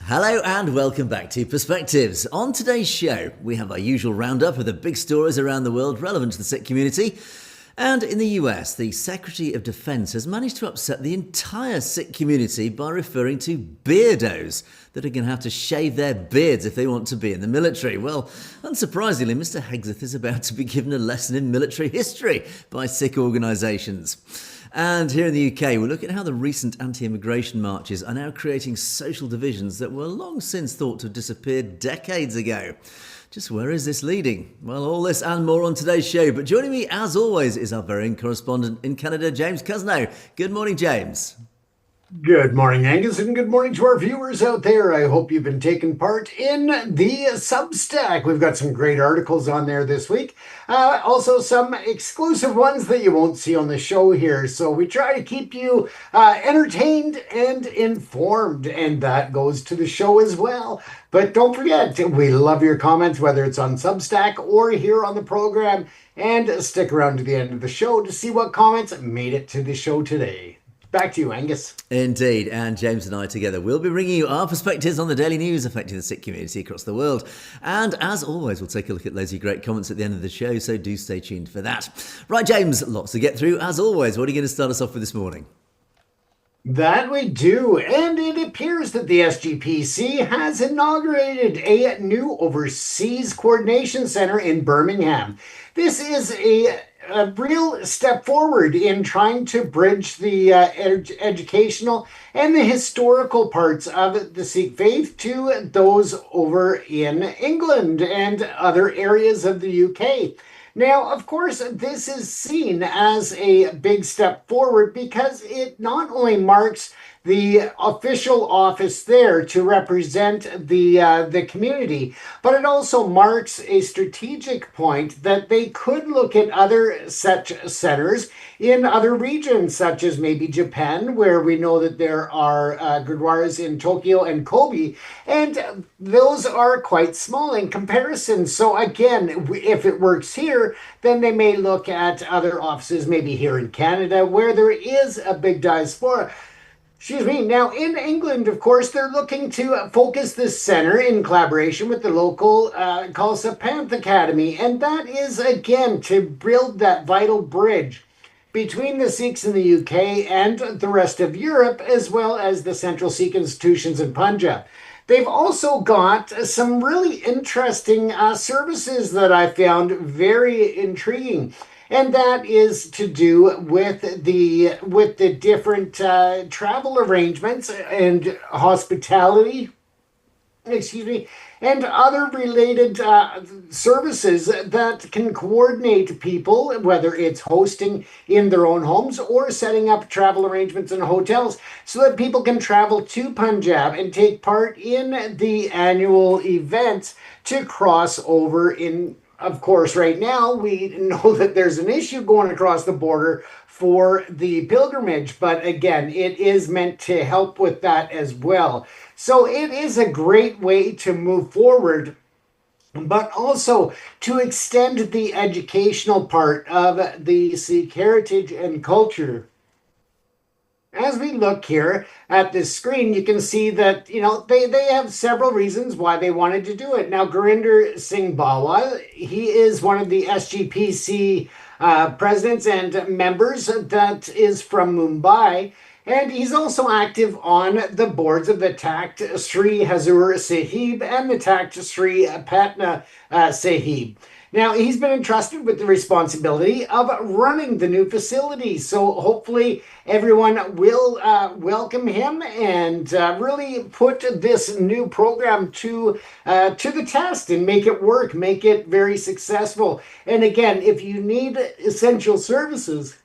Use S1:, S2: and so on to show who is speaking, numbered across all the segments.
S1: Hello and welcome back to Perspectives. On today's show, we have our usual roundup of the big stories around the world relevant to the Sikh community. And in the US, the Secretary of Defense has managed to upset the entire Sikh community by referring to beardos that are going to have to shave their beards if they want to be in the military. Well, unsurprisingly, Mr. Hegseth is about to be given a lesson in military history by Sikh organisations. And here in the UK, we'll look at how the recent anti-immigration marches are now creating social divisions that were long since thought to have disappeared decades ago. Just where is this leading? Well, all this and more on today's show. But joining me, as always, is our very own correspondent in Canada, James Cousineau. Good morning, James.
S2: Good morning, Angus, and good morning to our viewers out there. I hope you've been taking part in the Substack. We've got some great articles on there this week. Also, some exclusive ones that you won't see on the show here. So we try to keep you entertained and informed, and that goes to the show as well. But don't forget, we love your comments, whether it's on Substack or here on the program. And stick around to the end of the show to see what comments made it to the show today. Back to you, Angus.
S1: Indeed, and James and I together will be bringing you our perspectives on the daily news affecting the Sikh community across the world. And as always, we'll take a look at loads of great comments at the end of the show, so do stay tuned for that. Right, James, lots to get through. As always, what are you going to start us off with this morning?
S2: That we do, and it appears that the SGPC has inaugurated a new overseas coordination center in Birmingham. This is a real step forward in trying to bridge the educational and the historical parts of the Sikh faith to those over in England and other areas of the UK. Now, of course, this is seen as a big step forward because it not only marks the official office there to represent the community, but it also marks a strategic point that they could look at other such centers in other regions, such as maybe Japan, where we know that there are gurdwaras in Tokyo and Kobe, and those are quite small in comparison. So again, if it works here, then they may look at other offices, maybe here in Canada, where there is a big diaspora. Excuse me. Now, in England, of course, they're looking to focus this center in collaboration with the local Khalsa Panth Academy. And that is, again, to build that vital bridge between the Sikhs in the UK and the rest of Europe, as well as the central Sikh institutions in Punjab. They've also got some really interesting services that I found very intriguing. And that is to do with the different travel arrangements and hospitality, and other related services that can coordinate people, whether it's hosting in their own homes or setting up travel arrangements in hotels, so that people can travel to Punjab and take part in the annual events to cross over in. Of course, right now, we know that there's an issue going across the border for the pilgrimage, but again, it is meant to help with that as well. So it is a great way to move forward, but also to extend the educational part of the Sikh heritage and culture. As we look here at this screen, you can see that, they have several reasons why they wanted to do it. Now, Gurinder Singh Bawa, he is one of the SGPC presidents and members that is from Mumbai. And he's also active on the boards of the Takht Sri Hazur Sahib and the Takht Sri Patna Sahib. Now, he's been entrusted with the responsibility of running the new facility. So hopefully everyone will welcome him and really put this new program to the test and make it work, make it very successful. And again, if you need essential services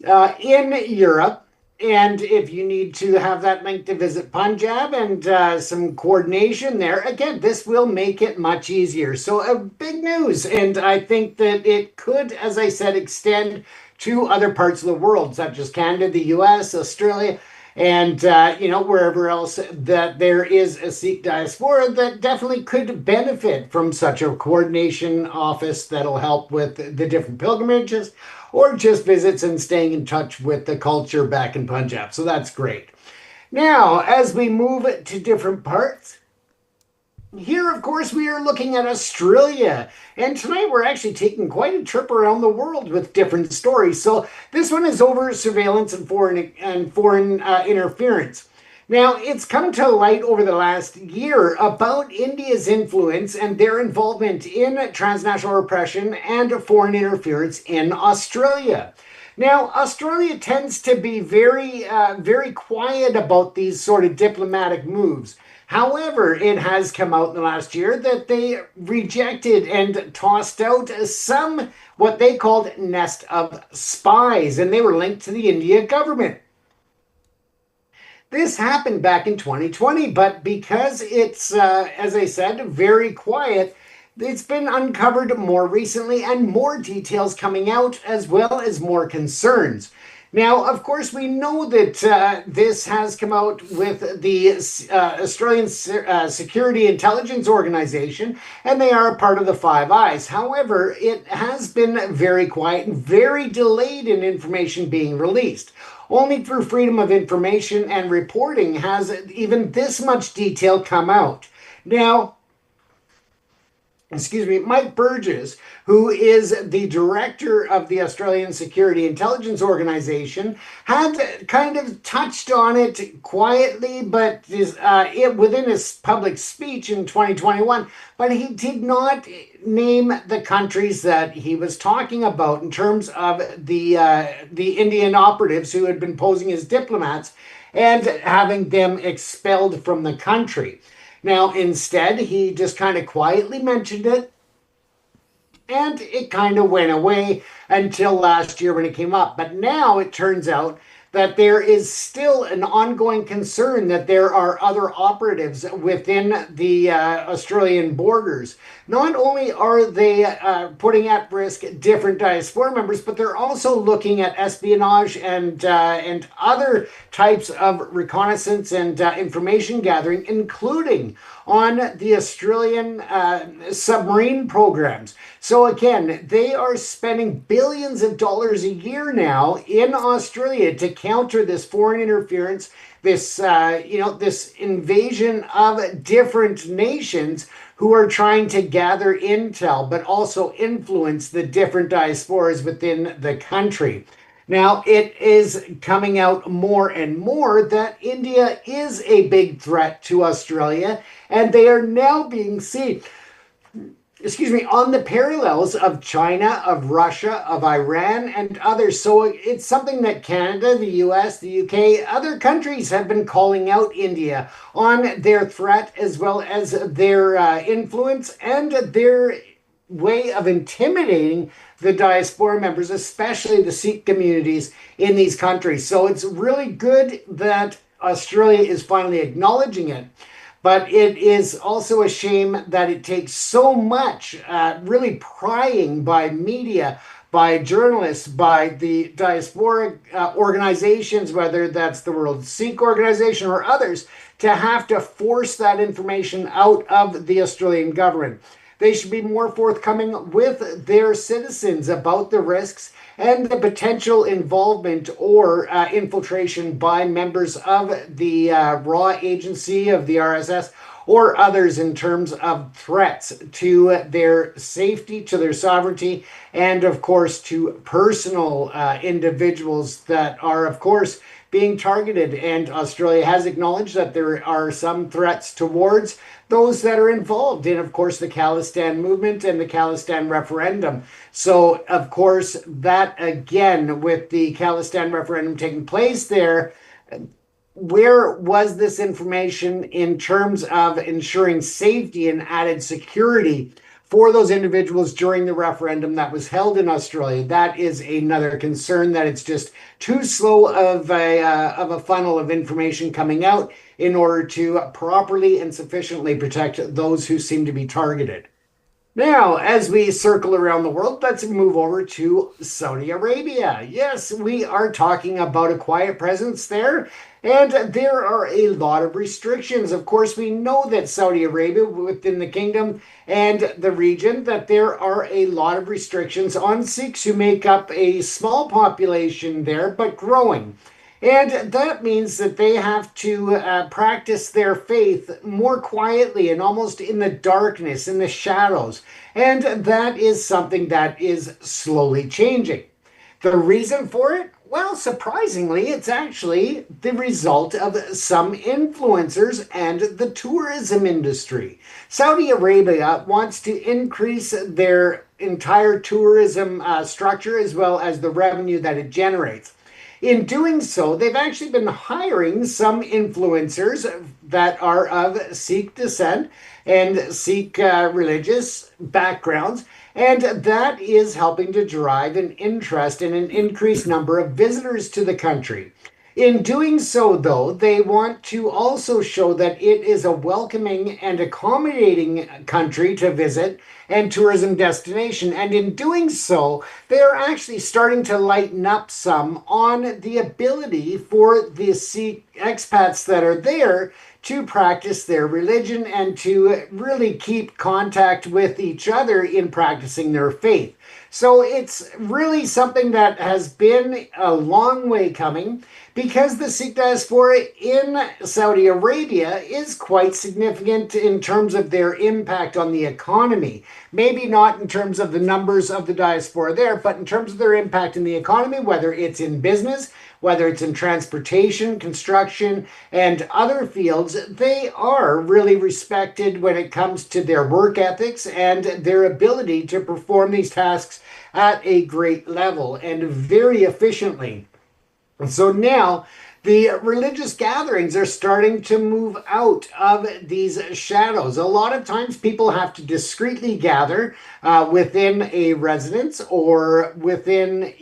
S2: in Europe, and if you need to have that link to visit Punjab and some coordination there, again, this will make it much easier. So big news. And I think that it could, as I said, extend to other parts of the world, such as Canada, the US, Australia, and, wherever else that there is a Sikh diaspora that definitely could benefit from such a coordination office that'll help with the different pilgrimages or just visits and staying in touch with the culture back in Punjab. So that's great. Now, as we move to different parts, here, of course, we are looking at Australia. And tonight we're actually taking quite a trip around the world with different stories. So this one is over surveillance and foreign interference. Now, it's come to light over the last year about India's influence and their involvement in transnational repression and foreign interference in Australia. Now, Australia tends to be very quiet about these sort of diplomatic moves. However, it has come out in the last year that they rejected and tossed out some what they called nest of spies, and they were linked to the India government. This happened back in 2020, but because it's, as I said, very quiet, it's been uncovered more recently and more details coming out as well as more concerns. Now, of course, we know that this has come out with the Australian Security Intelligence Organization, and they are a part of the Five Eyes. However, it has been very quiet and very delayed in information being released. Only through freedom of information and reporting has even this much detail come out. Now, Mike Burgess, who is the director of the Australian Security Intelligence Organization, had kind of touched on it quietly, but within his public speech in 2021, but he did not name the countries that he was talking about in terms of the Indian operatives who had been posing as diplomats and having them expelled from the country. Now, instead, he just kind of quietly mentioned it, and it kind of went away until last year when it came up. But now it turns out that there is still an ongoing concern that there are other operatives within the Australian borders. Not only are they putting at risk different diaspora members, but they're also looking at espionage and other types of reconnaissance and information gathering, including on the Australian submarine programs. So again, they are spending billions of dollars a year now in Australia to counter this foreign interference, this this invasion of different nations who are trying to gather intel, but also influence the different diasporas within the country. Now, it is coming out more and more that India is a big threat to Australia, and they are now being seen, on the parallels of China, of Russia, of Iran, and others. So it's something that Canada, the US, the UK, other countries have been calling out India on their threat as well as their influence and their way of intimidating the diaspora members, especially the Sikh communities in these countries. So it's really good that Australia is finally acknowledging it. But it is also a shame that it takes so much really prying by media, by journalists, by the diaspora organizations, whether that's the World Sikh Organization or others, to have to force that information out of the Australian government. They should be more forthcoming with their citizens about the risks and the potential involvement or infiltration by members of the raw agency of the RSS or others in terms of threats to their safety, to their sovereignty, and of course to personal individuals that are of course being targeted. And Australia has acknowledged that there are some threats towards those that are involved in, of course, the Khalistan movement and the Khalistan referendum. So, of course, that again, with the Khalistan referendum taking place there, where was this information in terms of ensuring safety and added security for those individuals during the referendum that was held in Australia? That is another concern, that it's just too slow of a funnel of information coming out in order to properly and sufficiently protect those who seem to be targeted. Now, as we circle around the world, let's move over to Saudi Arabia. Yes, we are talking about a quiet presence there, and there are a lot of restrictions. Of course, we know that Saudi Arabia, within the kingdom and the region, that there are a lot of restrictions on Sikhs who make up a small population there, but growing. And that means that they have to practice their faith more quietly and almost in the darkness, in the shadows. And that is something that is slowly changing. The reason for it? Well, surprisingly, it's actually the result of some influencers and the tourism industry. Saudi Arabia wants to increase their entire tourism structure as well as the revenue that it generates. In doing so, they've actually been hiring some influencers that are of Sikh descent and Sikh religious backgrounds, and that is helping to drive an interest in an increased number of visitors to the country. In doing so, though, they want to also show that it is a welcoming and accommodating country to visit and tourism destination. And in doing so, they are actually starting to lighten up some on the ability for the Sikh expats that are there to practice their religion and to really keep contact with each other in practicing their faith. So it's really something that has been a long way coming, because the Sikh diaspora in Saudi Arabia is quite significant in terms of their impact on the economy. Maybe not in terms of the numbers of the diaspora there, but in terms of their impact in the economy, whether it's in business, whether it's in transportation, construction, and other fields. They are really respected when it comes to their work ethics and their ability to perform these tasks at a great level and very efficiently. And so now the religious gatherings are starting to move out of these shadows. A lot of times people have to discreetly gather within a residence or within,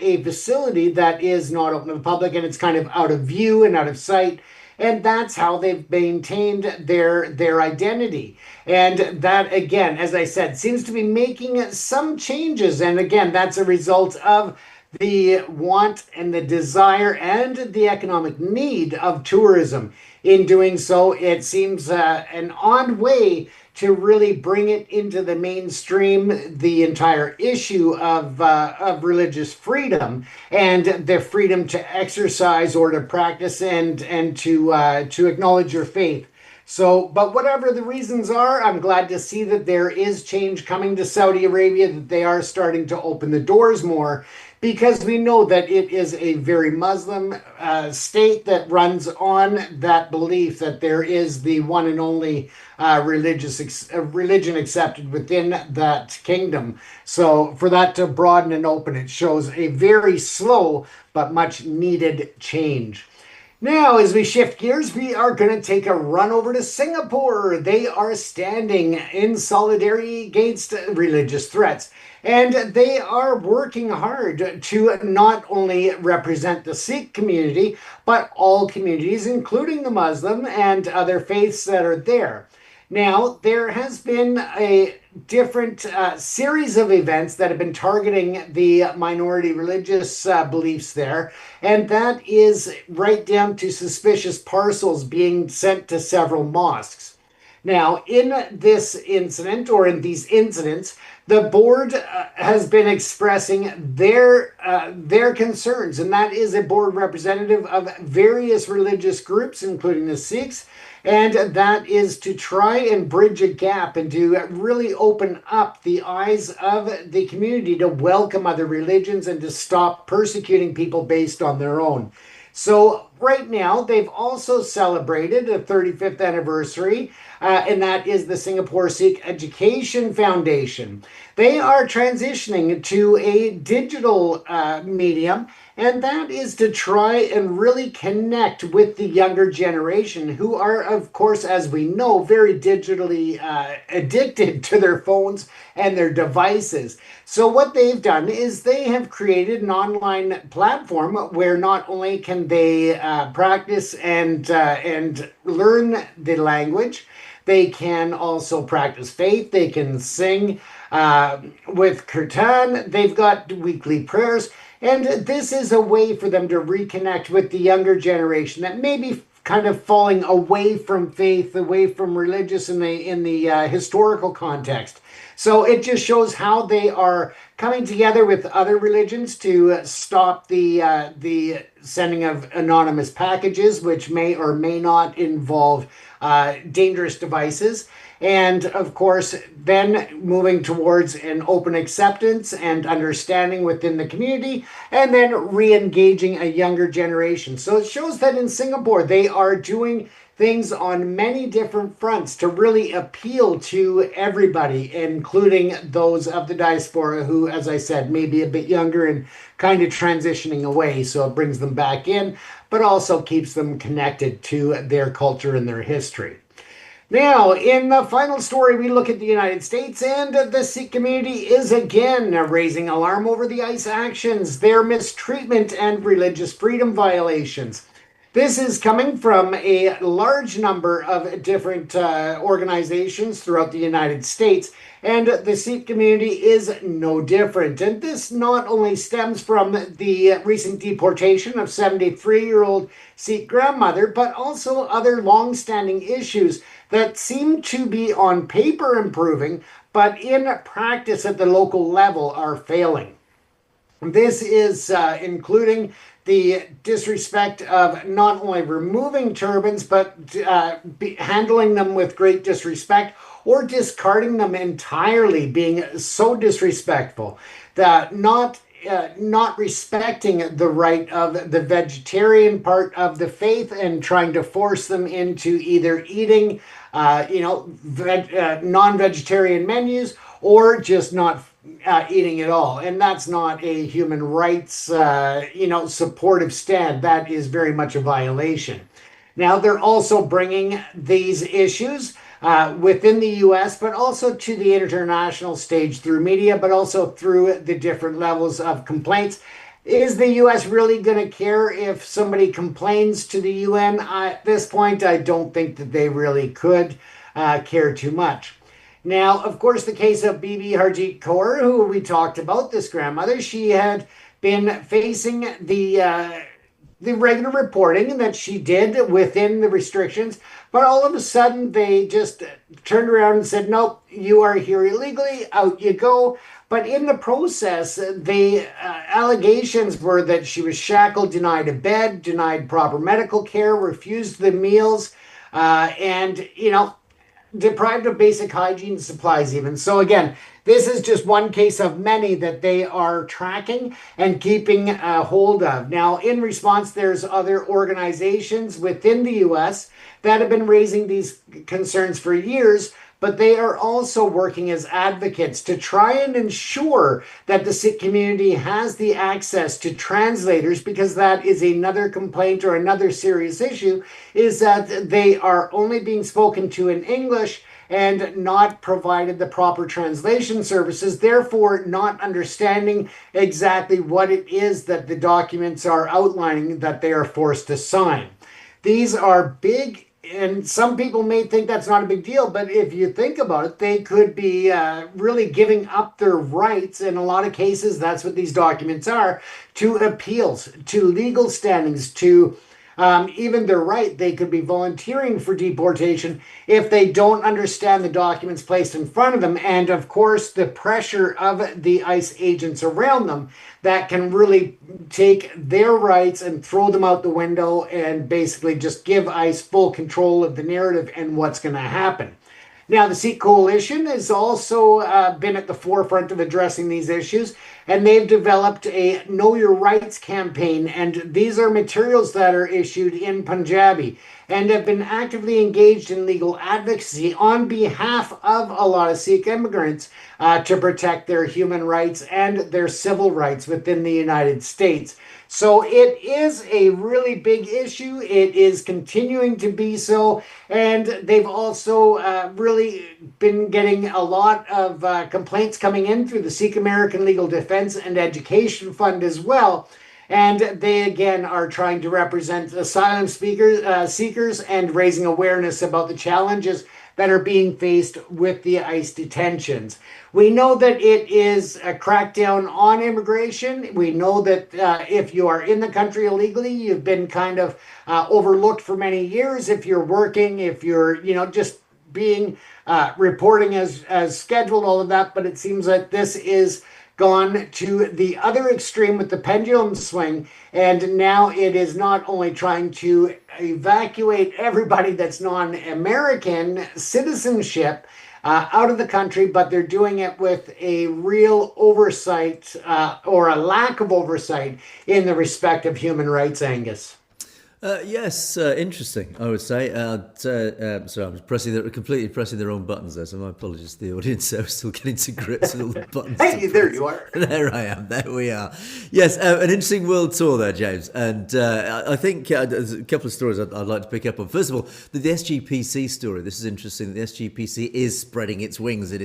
S2: a facility that is not open to the public, and it's kind of out of view and out of sight. And that's how they've maintained their identity. And that, again, as I said, seems to be making some changes. And again, that's a result of the want and the desire and the economic need of tourism. In doing so, it seems an odd way to really bring it into the mainstream, the entire issue of religious freedom and the freedom to exercise or to practice and to acknowledge your faith. So, but whatever the reasons are, I'm glad to see that there is change coming to Saudi Arabia, that they are starting to open the doors more, because we know that it is a very Muslim state that runs on that belief that there is the one and only religion accepted within that kingdom. So for that to broaden and open, it shows a very slow but much needed change. Now, as we shift gears, we are going to take a run over to Singapore. They are standing in solidarity against religious threats. And they are working hard to not only represent the Sikh community, but all communities, including the Muslim and other faiths that are there. Now, there has been a different series of events that have been targeting the minority religious beliefs there, and that is right down to suspicious parcels being sent to several mosques. Now, in this incident, or in these incidents, the board has been expressing their concerns, and that is a board representative of various religious groups, including the Sikhs, and that is to try and bridge a gap and to really open up the eyes of the community to welcome other religions and to stop persecuting people based on their own. So right now, they've also celebrated a 35th anniversary, and that is the Singapore Sikh Education Foundation. They are transitioning to a digital medium, and that is to try and really connect with the younger generation, who are, of course, as we know, very digitally addicted to their phones and their devices. So what they've done is they have created an online platform where not only can they practice and learn the language, they can also practice faith. They can sing with kirtan. They've got weekly prayers. And this is a way for them to reconnect with the younger generation that may be kind of falling away from faith, away from religious in the historical context. So it just shows how they are coming together with other religions to stop the sending of anonymous packages, which may or may not involve dangerous devices. And of course, then moving towards an open acceptance and understanding within the community, and then re-engaging a younger generation. So it shows that in Singapore, they are doing things on many different fronts to really appeal to everybody, including those of the diaspora who, as I said, may be a bit younger and kind of transitioning away. So it brings them back in, but also keeps them connected to their culture and their history. Now, in the final story, we look at the United States, and the Sikh community is again raising alarm over the ICE actions, their mistreatment, and religious freedom violations. This is coming from a large number of different organizations throughout the United States, and the Sikh community is no different. And this not only stems from the recent deportation of 73-year-old Sikh grandmother, but also other long-standing issues that seem to be on paper improving, but in practice at the local level are failing. This is including the disrespect of not only removing turbans, but handling them with great disrespect or discarding them entirely, being so disrespectful that not respecting the right of the vegetarian part of the faith and trying to force them into either eating, non-vegetarian menus or just not eating at all. And that's not a human rights, supportive stand. That is very much a violation. Now, they're also bringing these issues within the U.S., but also to the international stage through media, but also through the different levels of complaints. Is the U.S. really going to care if somebody complains to the UN? At this point, I don't think that they really could care too much. Now, of course, the case of Bibi Harjit Kaur, who we talked about, this grandmother, she had been facing the regular reporting that she did within the restrictions, but all of a sudden they just turned around and said, nope, you are here illegally, out you go. But in the process, the allegations were that she was shackled, denied a bed, denied proper medical care, refused the meals, and, deprived of basic hygiene supplies even. So again, this is just one case of many that they are tracking and keeping a hold of. Now, in response, there's other organizations within the U.S. that have been raising these concerns for years, but they are also working as advocates to try and ensure that the Sikh community has the access to translators, because that is another complaint or another serious issue, is that they are only being spoken to in English and not provided the proper translation services, therefore not understanding exactly what it is that the documents are outlining that they are forced to sign. These are big, and some people may think that's not a big deal, but if you think about it, they could be really giving up their rights. In a lot of cases, that's what these documents are, to appeals, to legal standings, to even their right. They could be volunteering for deportation if they don't understand the documents placed in front of them. And of course, the pressure of the ICE agents around them that can really take their rights and throw them out the window and basically just give ICE full control of the narrative and what's going to happen. Now, the Sikh Coalition has also been at the forefront of addressing these issues, and they've developed a Know Your Rights campaign, and these are materials that are issued in Punjabi and have been actively engaged in legal advocacy on behalf of a lot of Sikh immigrants to protect their human rights and their civil rights within the United States. So it is a really big issue. It is continuing to be so. And they've also really been getting a lot of complaints coming in through the Sikh American Legal Defense and Education Fund as well. And they, again, are trying to represent asylum seekers and raising awareness about the challenges that are being faced with the ICE detentions. We know that it is a crackdown on immigration. We know that if you are in the country illegally, you've been kind of overlooked for many years. If you're working, if you're, just being reporting as scheduled, all of that. But it seems that this is gone to the other extreme with the pendulum swing, and now it is not only trying to evacuate everybody that's non-American citizenship out of the country, but they're doing it with a real oversight or a lack of oversight in the respect of human rights, Angus.
S1: Yes, interesting, I would say. Sorry, I was completely pressing the wrong buttons there, so my apologies to the audience. I was still getting to grips with all the buttons.
S2: Hey, there you are.
S1: There I am. There we are. Yes, an interesting world tour there, James. And I think there's a couple of stories I'd like to pick up on. First of all, the SGPC story. This is interesting. The SGPC is spreading its wings. It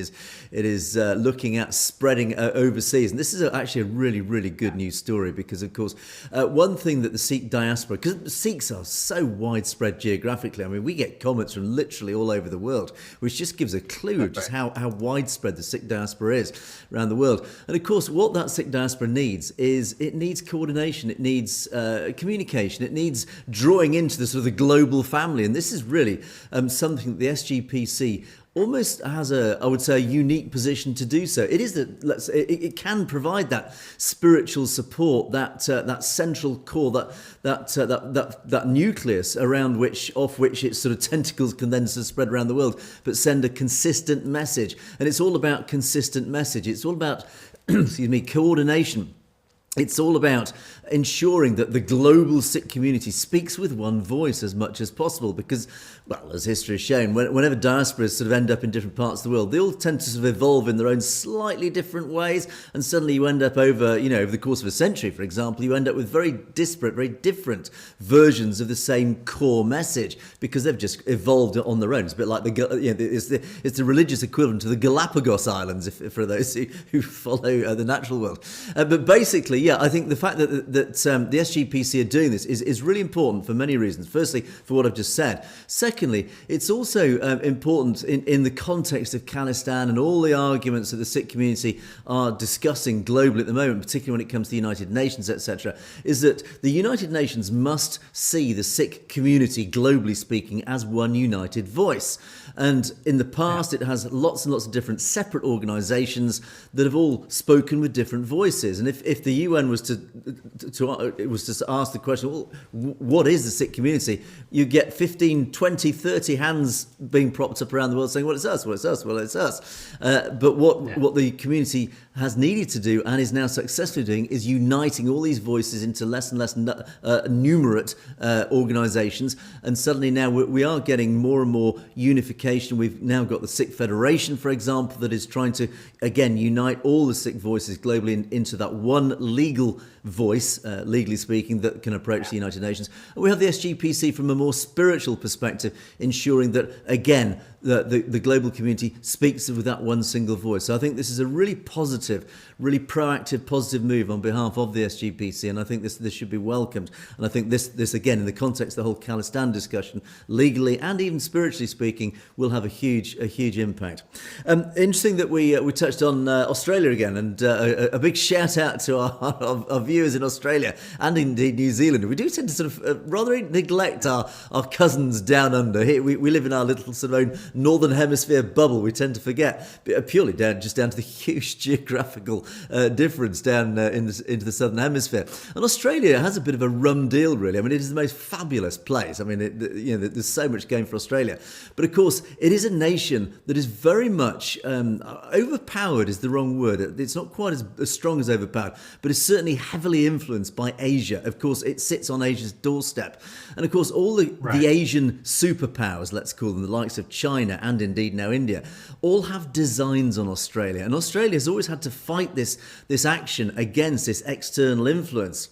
S1: is looking at spreading overseas. And this is actually a really, really good news story because, of course, one thing that the Sikh diaspora, because Sikhs are so widespread geographically. I mean, we get comments from literally all over the world, which just gives a clue of just how widespread the Sikh diaspora is around the world. And of course, what that Sikh diaspora needs is it needs coordination, it needs communication, it needs drawing into the sort of the global family. And this is really something that the SGPC almost has I would say, a unique position to do so. It is that it can provide that spiritual support, that central core, that nucleus around which its sort of tentacles can then sort of spread around the world, but send a consistent message. And it's all about consistent message. It's all about coordination. It's all about ensuring that the global Sikh community speaks with one voice as much as possible because, well, as history has shown, whenever diasporas sort of end up in different parts of the world, they all tend to sort of evolve in their own slightly different ways, and suddenly you end up over the course of a century, for example, you end up with very disparate, very different versions of the same core message because they've just evolved on their own. It's a bit like it's the religious equivalent to the Galapagos Islands, for those who follow the natural world. But basically, I think the fact that the SGPC are doing this is really important for many reasons. Firstly, for what I've just said. Secondly, it's also important in the context of Khalistan and all the arguments that the Sikh community are discussing globally at the moment, particularly when it comes to the United Nations, etc., is that the United Nations must see the Sikh community, globally speaking, as one united voice. And in the past, it has lots and lots of different separate organisations that have all spoken with different voices. And if the UN was to ask the question, well, what is the Sikh community? You get 15, 20, 30 hands being propped up around the world saying, well, it's us, well, it's us, well, it's us. But what the community has needed to do and is now successfully doing is uniting all these voices into less and less numerate organisations. And suddenly now we are getting more and more unification. We've now got the Sikh Federation, for example, that is trying to, again, unite all the Sikh voices globally into that one legal voice, legally speaking, that can approach the United Nations. And we have the SGPC from a more spiritual perspective, ensuring that, again, the global community speaks with that one single voice. So I think this is a really positive, really proactive, positive move on behalf of the SGPC, and I think this should be welcomed. And I think this again, in the context of the whole Khalistan discussion, legally and even spiritually speaking, will have a huge impact. Interesting that we touched on Australia again, and a big shout out to our viewers in Australia and indeed New Zealand. We do tend to sort of rather neglect our cousins down under. Here we live in our little sort of own northern hemisphere bubble. We tend to forget purely down to the huge geographical difference down into the southern hemisphere. And Australia has a bit of a rum deal, really. I mean, it is the most fabulous place. I mean, there's so much going for Australia, but of course, it is a nation that is very much overpowered. Is the wrong word. It's not quite as strong as overpowered, but it's certainly heavily influenced by Asia. Of course, it sits on Asia's doorstep, and of course, all the Asian superpowers, let's call them, the likes of China and indeed now India, all have designs on Australia. And Australia has always had to fight this action against this external influence.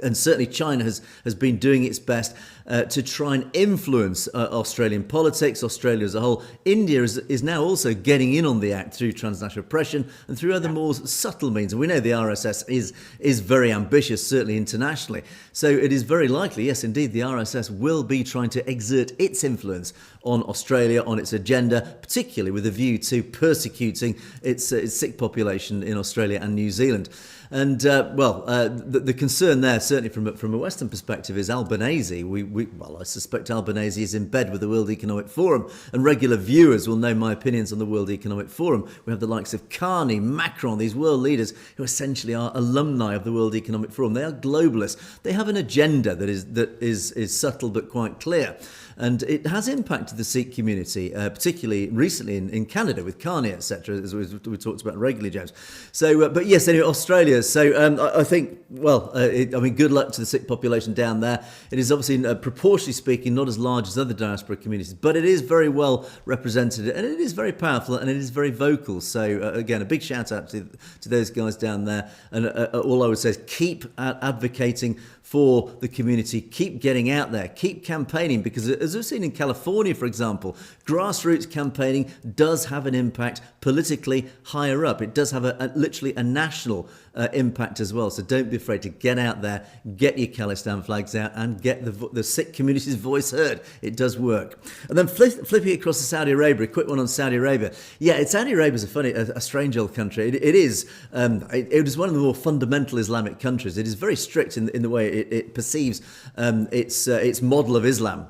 S1: And certainly China has been doing its best to try and influence Australian politics, Australia as a whole. India is now also getting in on the act through transnational oppression and through other more subtle means. And we know the RSS is very ambitious, certainly internationally. So it is very likely, yes, indeed, the RSS will be trying to exert its influence on Australia, on its agenda, particularly with a view to persecuting its Sikh population in Australia and New Zealand. And the concern there, certainly from a Western perspective, is Albanese. I suspect Albanese is in bed with the World Economic Forum, and regular viewers will know my opinions on the World Economic Forum. We have the likes of Carney, Macron, these world leaders who essentially are alumni of the World Economic Forum. They are globalists. They have an agenda that is subtle but quite clear. And it has impacted the Sikh community, particularly recently in Canada with Carney, etc., as we talked about regularly, James. So, but yes, anyway, Australia. So I think, good luck to the Sikh population down there. It is obviously, proportionally speaking, not as large as other diaspora communities, but it is very well represented, and it is very powerful, and it is very vocal. So, again, a big shout out to those guys down there. And all I would say is keep advocating for the community, keep getting out there, keep campaigning, because as we've seen in California, for example, grassroots campaigning does have an impact politically higher up. It does have literally a national impact as well. So don't be afraid to get out there, get your Khalistan flags out, and get the Sikh community's voice heard. It does work. And then flipping across to Saudi Arabia, a quick one on Saudi Arabia. Yeah, Saudi Arabia is a strange old country. It is one of the more fundamental Islamic countries. It is very strict in the way it perceives its model of Islam.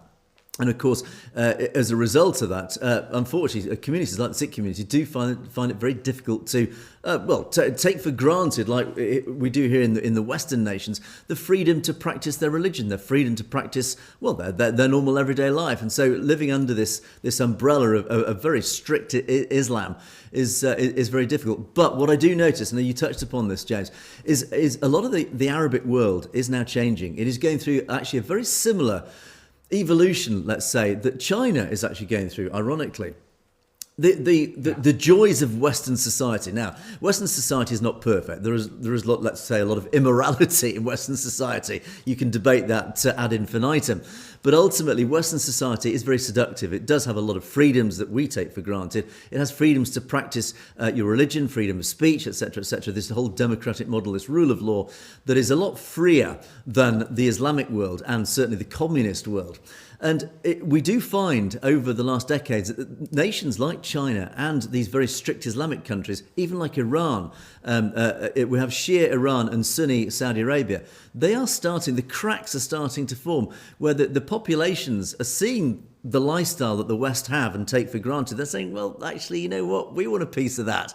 S1: And of course, as a result of that, unfortunately, communities like the Sikh community do find it very difficult to take for granted, like we do here in the Western nations, the freedom to practice their religion, their freedom to practice their normal everyday life. And so, living under this umbrella of very strict Islam is very difficult. But what I do notice, and you touched upon this, James, is a lot of the Arabic world is now changing. It is going through actually a very similar evolution, let's say, that China is actually going through, ironically. The joys of Western society. Now, Western society is not perfect. There is let's say, a lot of immorality in Western society. You can debate that ad infinitum. But ultimately, Western society is very seductive. It does have a lot of freedoms that we take for granted. It has freedoms to practice your religion, freedom of speech, etc., etc. This whole democratic model, this rule of law, that is a lot freer than the Islamic world and certainly the communist world. And we do find over the last decades that nations like China and these very strict Islamic countries, even like Iran, we have Shia Iran and Sunni Saudi Arabia, the cracks are starting to form where the populations are seeing the lifestyle that the West have and take for granted. They're saying, well, actually, you know what? We want a piece of that.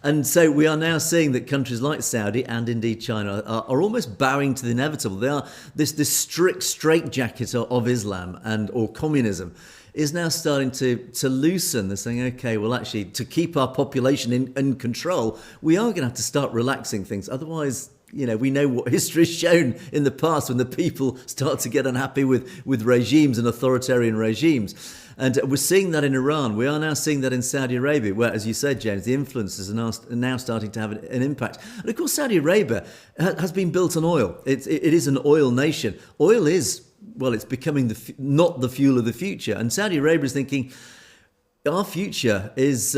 S1: And so we are now seeing that countries like Saudi and indeed China are almost bowing to the inevitable. They are this strict straitjacket of Islam or communism is now starting to loosen. They're saying, okay, well, actually, to keep our population in control, we are going to have to start relaxing things. Otherwise, we know what history has shown in the past when the people start to get unhappy with regimes and authoritarian regimes. And we're seeing that in Iran. We are now seeing that in Saudi Arabia, where, as you said, James, the influences are now starting to have an impact. And of course, Saudi Arabia has been built on oil. It is an oil nation. Oil is, it's becoming not the fuel of the future. And Saudi Arabia is thinking, our future is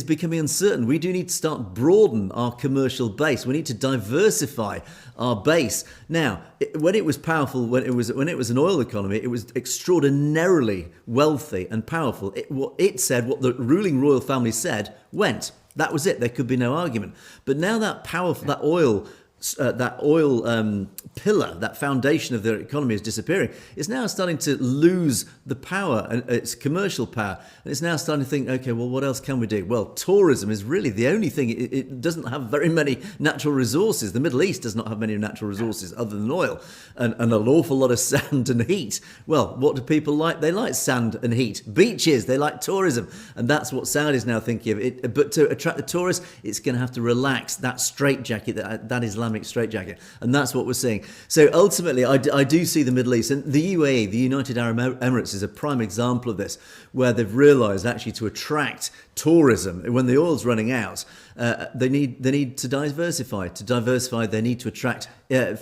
S1: becoming uncertain. We do need to start broaden our commercial base. We need to diversify our base. Now, when it was powerful, when it was an oil economy, it was extraordinarily wealthy and powerful. What the ruling royal family said went. That was it. There could be no argument. But now that oil pillar, that foundation of their economy is disappearing. It's now starting to lose the power, its commercial power. And it's now starting to think, okay, well, what else can we do? Well, tourism is really the only thing. It doesn't have very many natural resources. The Middle East does not have many natural resources other than oil and an awful lot of sand and heat. Well, what do people like? They like sand and heat. Beaches, they like tourism. And that's what Saudi is now thinking of. But to attract the tourists, it's going to have to relax that straitjacket, that Islamic straitjacket, and that's what we're seeing. So ultimately, I do see the Middle East, and the UAE, the United Arab Emirates, is a prime example of this, where they've realised actually to attract tourism when the oil's running out, they need to diversify. To diversify, they need to attract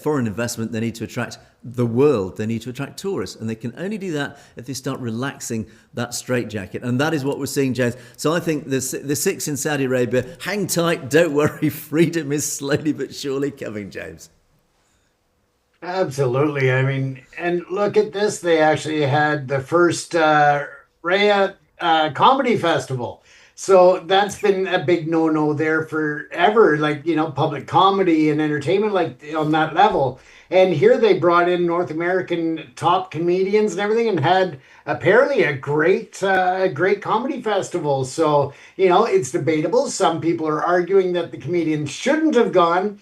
S1: foreign investment. They need to attract the world. They need to attract tourists, and they can only do that if they start relaxing that straitjacket. And that is what we're seeing, James. So I think the Sikhs in Saudi Arabia, hang tight, don't worry, freedom is slowly but surely coming, James.
S2: Absolutely. I mean, and look at this. They actually had the first Raya comedy festival. So that's been a big no-no there forever, like, public comedy and entertainment, like on that level. And here they brought in North American top comedians and everything and had apparently a great comedy festival. So, it's debatable. Some people are arguing that the comedians shouldn't have gone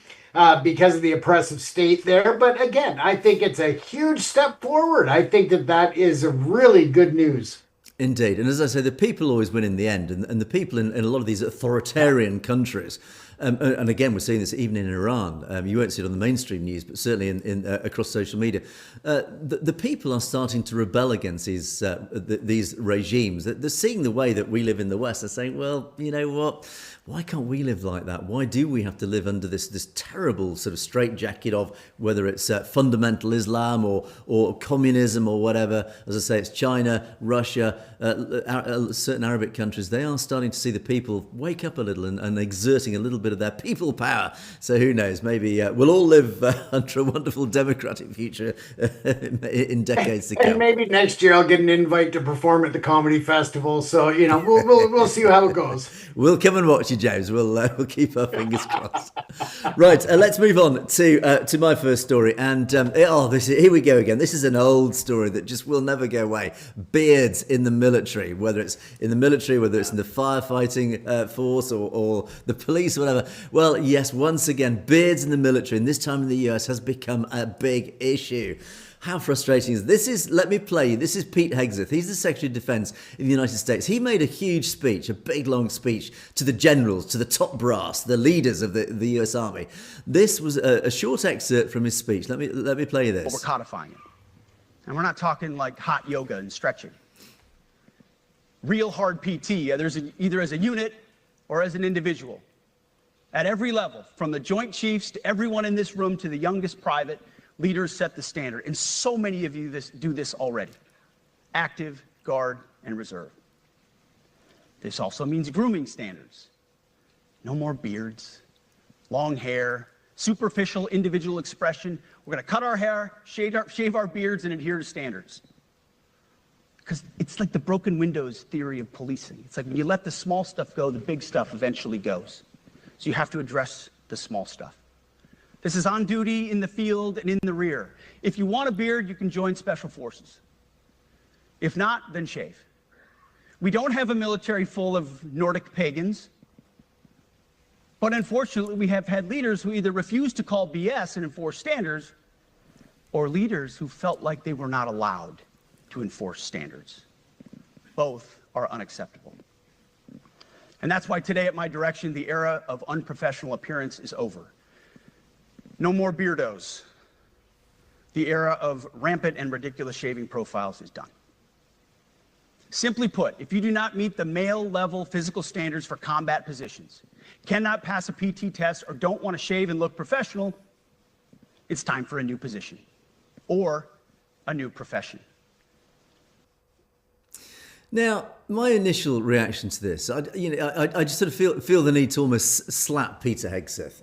S2: because of the oppressive state there. But again, I think it's a huge step forward. I think that is really good news.
S1: Indeed. And as I say, the people always win in the end. And the people in a lot of these authoritarian countries, and again, we're seeing this even in Iran. You won't see it on the mainstream news, but certainly in across social media. The people are starting to rebel against these regimes. They're seeing the way that we live in the West. They're saying, well, you know what? Why can't we live like that? Why do we have to live under this terrible sort of straitjacket of whether it's fundamental Islam or communism or whatever? As I say, it's China, Russia, certain Arabic countries. They are starting to see the people wake up a little and exerting a little bit of their people power. So who knows? Maybe we'll all live under a wonderful democratic future in decades to come.
S2: And maybe next year I'll get an invite to perform at the comedy festival. So we'll see how it goes.
S1: We'll come and watch you, James. We'll keep our fingers crossed. Right, let's move on to my first story. And here we go again. This is an old story that just will never go away. Beards in the military, whether it's in the military, whether it's in the firefighting force or the police, or whatever. Well, yes, once again, beards in the military, and this time in the US, has become a big issue. How frustrating is this? Let me play you. This is Pete Hegseth. He's the Secretary of Defense in the United States. He made a huge speech, a big long speech to the generals, to the top brass, the leaders of the US Army. This was a short excerpt from his speech. Let me play you this.
S3: But we're codifying it. And we're not talking like hot yoga and stretching. Real hard PT, either as a unit or as an individual. At every level, from the Joint Chiefs to everyone in this room to the youngest private, leaders set the standard, and so many of you do this already. Active, Guard, and Reserve. This also means grooming standards. No more beards, long hair, superficial individual expression. We're going to cut our hair, shave our beards, and adhere to standards. Because it's like the broken windows theory of policing. It's like when you let the small stuff go, the big stuff eventually goes. So you have to address the small stuff. This is on duty, in the field, and in the rear. If you want a beard, you can join Special Forces. If not, then shave. We don't have a military full of Nordic pagans, but unfortunately, we have had leaders who either refuse to call BS and enforce standards, or leaders who felt like they were not allowed to enforce standards. Both are unacceptable. And that's why today, at my direction, the era of unprofessional appearance is over. No more beardos. The era of rampant and ridiculous shaving profiles is done. Simply put, if you do not meet the male-level physical standards for combat positions, cannot pass a PT test, or don't want to shave and look professional, it's time for a new position or a new profession.
S1: Now, my initial reaction to this, I just sort of feel the need to almost slap Peter Hegseth.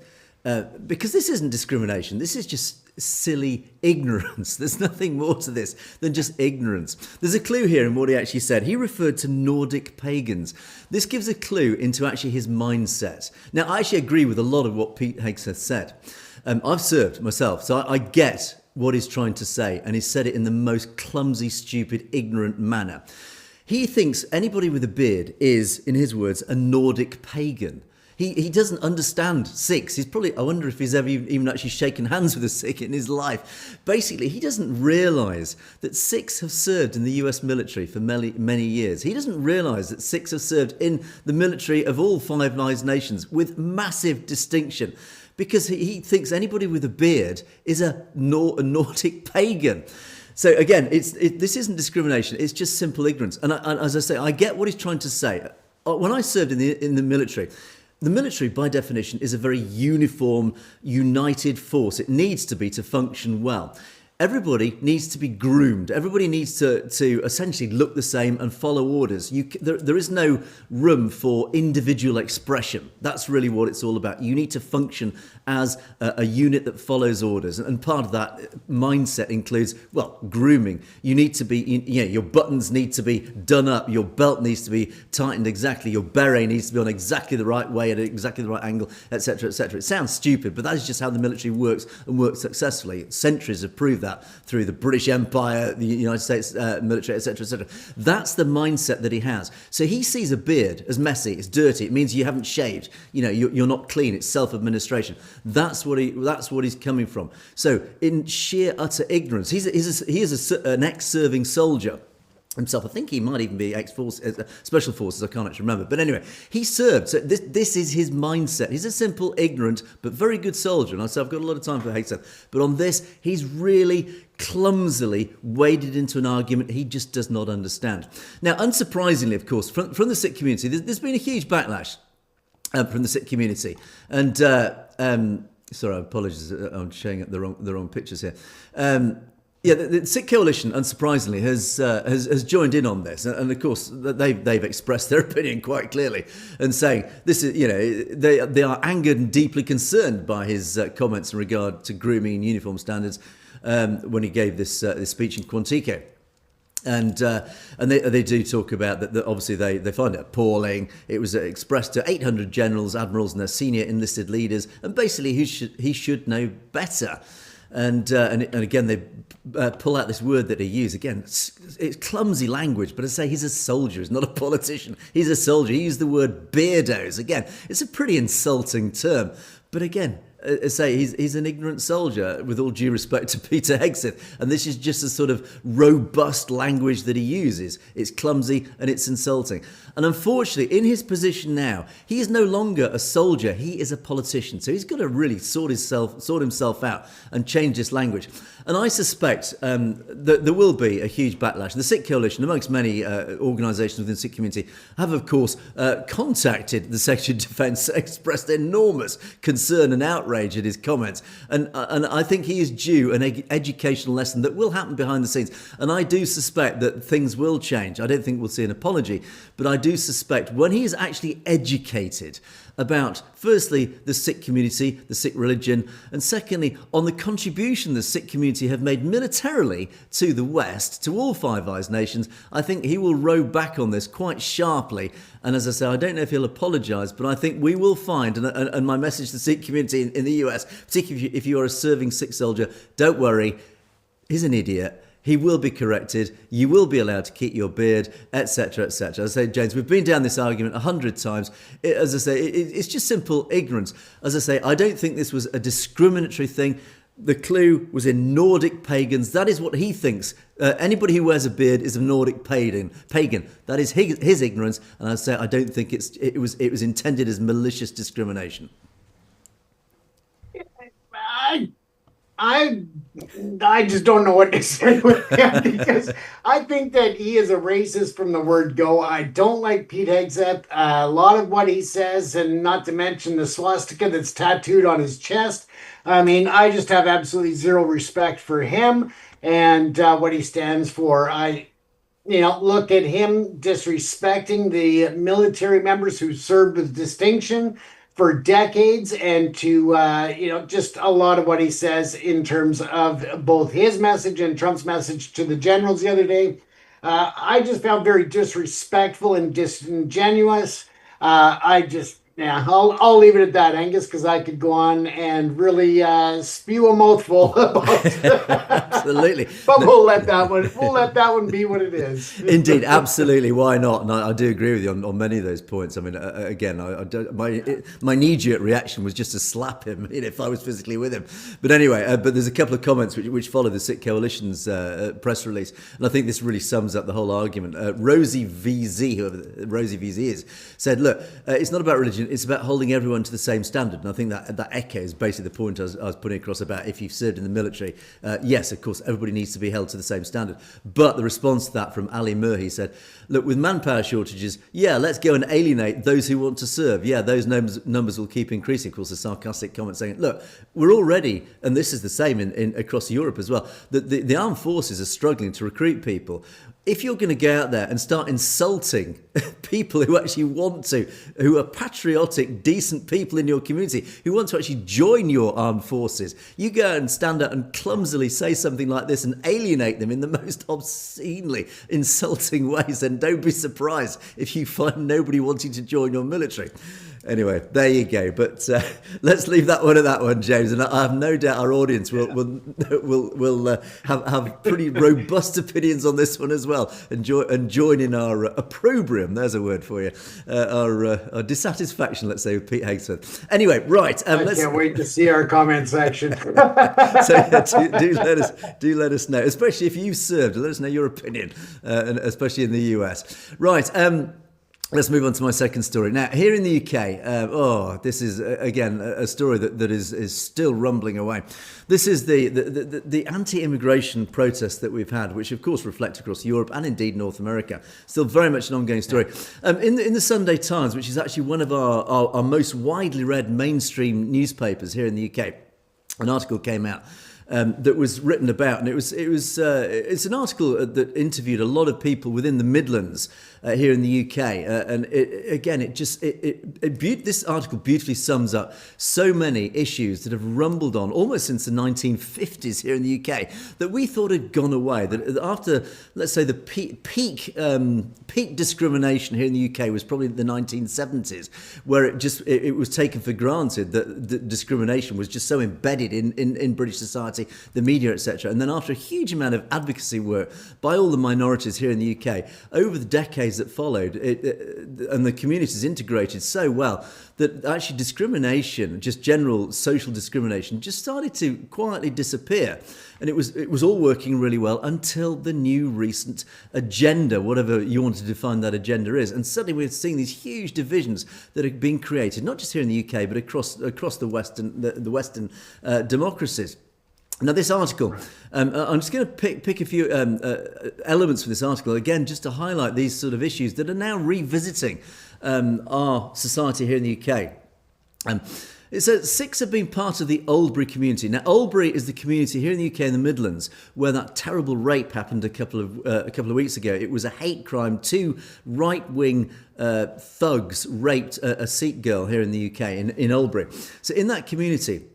S1: Because this isn't discrimination. This is just silly ignorance. There's nothing more to this than just ignorance. There's a clue here in what he actually said. He referred to Nordic pagans. This gives a clue into actually his mindset. Now, I actually agree with a lot of what Pete Hegseth said. I've served myself, so I get what he's trying to say, and he said it in the most clumsy, stupid, ignorant manner. He thinks anybody with a beard is, in his words, a Nordic pagan. He doesn't understand Sikhs. I wonder if he's ever even actually shaken hands with a Sikh in his life. Basically, he doesn't realise that Sikhs have served in the US military for many, many years. He doesn't realise that Sikhs have served in the military of all Five Nations with massive distinction, because he thinks anybody with a beard is a Nordic pagan. So again, this isn't discrimination. It's just simple ignorance. And as I say, I get what he's trying to say. When I served in the military, the military, by definition, is a very uniform, united force. It needs to be to function well. Everybody needs to be groomed. Everybody needs to essentially look the same and follow orders. There is no room for individual expression. That's really what it's all about. You need to function as a unit that follows orders. And part of that mindset includes, well, grooming. You need to be, your buttons need to be done up. Your belt needs to be tightened exactly. Your beret needs to be on exactly the right way at exactly the right angle, etc., etc. It sounds stupid, but that is just how the military works and works successfully. Centuries have proved that through the British Empire, the United States military, etc., etc. That's the mindset that he has. So he sees a beard as messy, it's dirty. It means you haven't shaved. You're not clean. It's self-administration. That's what he's coming from. So in sheer utter ignorance, he is an ex-serving soldier himself. I think he might even be special forces. I can't actually remember. But anyway, he served. So this is his mindset. He's a simple, ignorant, but very good soldier. And I say I've got a lot of time for Hexeth. But on this, he's really clumsily waded into an argument he just does not understand. Now, unsurprisingly, of course, from the Sikh community, there's been a huge backlash from the Sikh community. And sorry, I apologise. I'm showing the wrong pictures here. The Sikh coalition, unsurprisingly, has joined in on this, and of course they've expressed their opinion quite clearly, and saying this is, they are angered and deeply concerned by his comments in regard to grooming and uniform standards when he gave this speech in Quantico. And they do talk about that obviously they find it appalling. It was expressed to 800 generals, admirals, and their senior enlisted leaders, and basically he should know better. And again, they pull out this word that he used. Again, it's clumsy language, but I say he's a soldier. He's not a politician. He's a soldier. He used the word beardos. Again, it's a pretty insulting term. But again, I say he's an ignorant soldier, with all due respect to Peter Hexeth. And this is just a sort of robust language that he uses. It's clumsy and it's insulting. And unfortunately, in his position now, he is no longer a soldier. He is a politician. So he's got to really sort himself out and change this language. And I suspect that there will be a huge backlash. The Sikh coalition, amongst many organisations within the Sikh community, have, of course, contacted the Secretary of Defence, expressed enormous concern and outrage at his comments. And I think he is due an educational lesson that will happen behind the scenes. And I do suspect that things will change. I don't think we'll see an apology, but I do suspect when he is actually educated about, firstly, the Sikh community, the Sikh religion, and secondly, on the contribution the Sikh community have made militarily to the West, to all Five Eyes nations, I think he will row back on this quite sharply. And as I say, I don't know if he'll apologise, but I think we will find, and my message to the Sikh community in the US, particularly if you are a serving Sikh soldier, don't worry, he's an idiot. He will be corrected. You will be allowed to keep your beard, etc., etc. As I say, James, we've been down this argument 100 times. As I say, it's just simple ignorance. As I say, I don't think this was a discriminatory thing. The clue was in Nordic pagans. That is what he thinks. Anybody who wears a beard is a Nordic pagan. That is his ignorance. And I say, I don't think it was intended as malicious discrimination.
S2: I just don't know what to say with him, because I think that he is a racist from the word go. I don't like Pete Hegseth. A lot of what he says, and not to mention the swastika that's tattooed on his chest. I mean, I just have absolutely zero respect for him and what he stands for. Look at him disrespecting the military members who served with distinction for decades, and to, just a lot of what he says in terms of both his message and Trump's message to the generals the other day, I just found very disrespectful and disingenuous. I'll leave it at that, Angus, because I could go on and really spew a mouthful about
S1: Absolutely.
S2: But we'll let that one be what it is.
S1: Indeed, absolutely. Why not? And I do agree with you on many of those points. I mean, again, my knee-jerk reaction was just to slap him if I was physically with him. But anyway, but there's a couple of comments which follow the Sikh Coalition's press release, and I think this really sums up the whole argument. Rosie VZ, whoever Rosie VZ is, said, look, it's not about religion. question, it's about holding everyone to the same standard. And I think that echoes basically the point I was putting across about if you've served in the military. Yes, of course, everybody needs to be held to the same standard. But the response to that from Ali Murhi said, look, with manpower shortages, yeah, let's go and alienate those who want to serve. Yeah, those numbers will keep increasing. Of course, a sarcastic comment saying, look, we're already, and this is the same in across Europe as well, that the armed forces are struggling to recruit people. If you're going to go out there and start insulting people who actually want to, who are patriotic, decent people in your community, who want to actually join your armed forces, you go and stand out and clumsily say something like this and alienate them in the most obscenely insulting ways, then don't be surprised if you find nobody wanting to join your military. Anyway, there you go. But let's leave that one at that one, James. And I have no doubt our audience will have pretty robust opinions on this one as well, and join in our opprobrium. There's a word for you. Our dissatisfaction, let's say, with Pete Hagsford. Anyway, right.
S2: I can't wait to see our comment section.
S1: So yeah, do let us know, especially if you've served. Let us know your opinion, and especially in the US. Right. Let's move on to my second story. Now, here in the UK, this is, again, a story that is still rumbling away. This is the anti-immigration protests that we've had, which, of course, reflect across Europe and indeed North America. Still very much an ongoing story. In the Sunday Times, which is actually one of our most widely read mainstream newspapers here in the UK, an article came out that was written about, and it's an article that interviewed a lot of people within the Midlands here in the UK, and this article beautifully sums up so many issues that have rumbled on almost since the 1950s here in the UK that we thought had gone away. That after, let's say, the peak discrimination here in the UK was probably the 1970s, where it was taken for granted that the discrimination was just so embedded in British society, the media, etc. And then after a huge amount of advocacy work by all the minorities here in the UK over the decades that followed, and the communities integrated so well that actually discrimination, just general social discrimination, just started to quietly disappear. And it was all working really well until the new recent agenda, whatever you want to define that agenda is. And suddenly we're seeing these huge divisions that are being created, not just here in the UK, but across the Western democracies. Now, this article, I'm just going to pick a few elements from this article, again, just to highlight these sort of issues that are now revisiting our society here in the UK. It says Sikhs have been part of the Oldbury community. Now, Oldbury is the community here in the UK in the Midlands where that terrible rape happened a couple of weeks ago. It was a hate crime. 2 right-wing thugs raped a Sikh girl here in the UK in Oldbury. So in that community,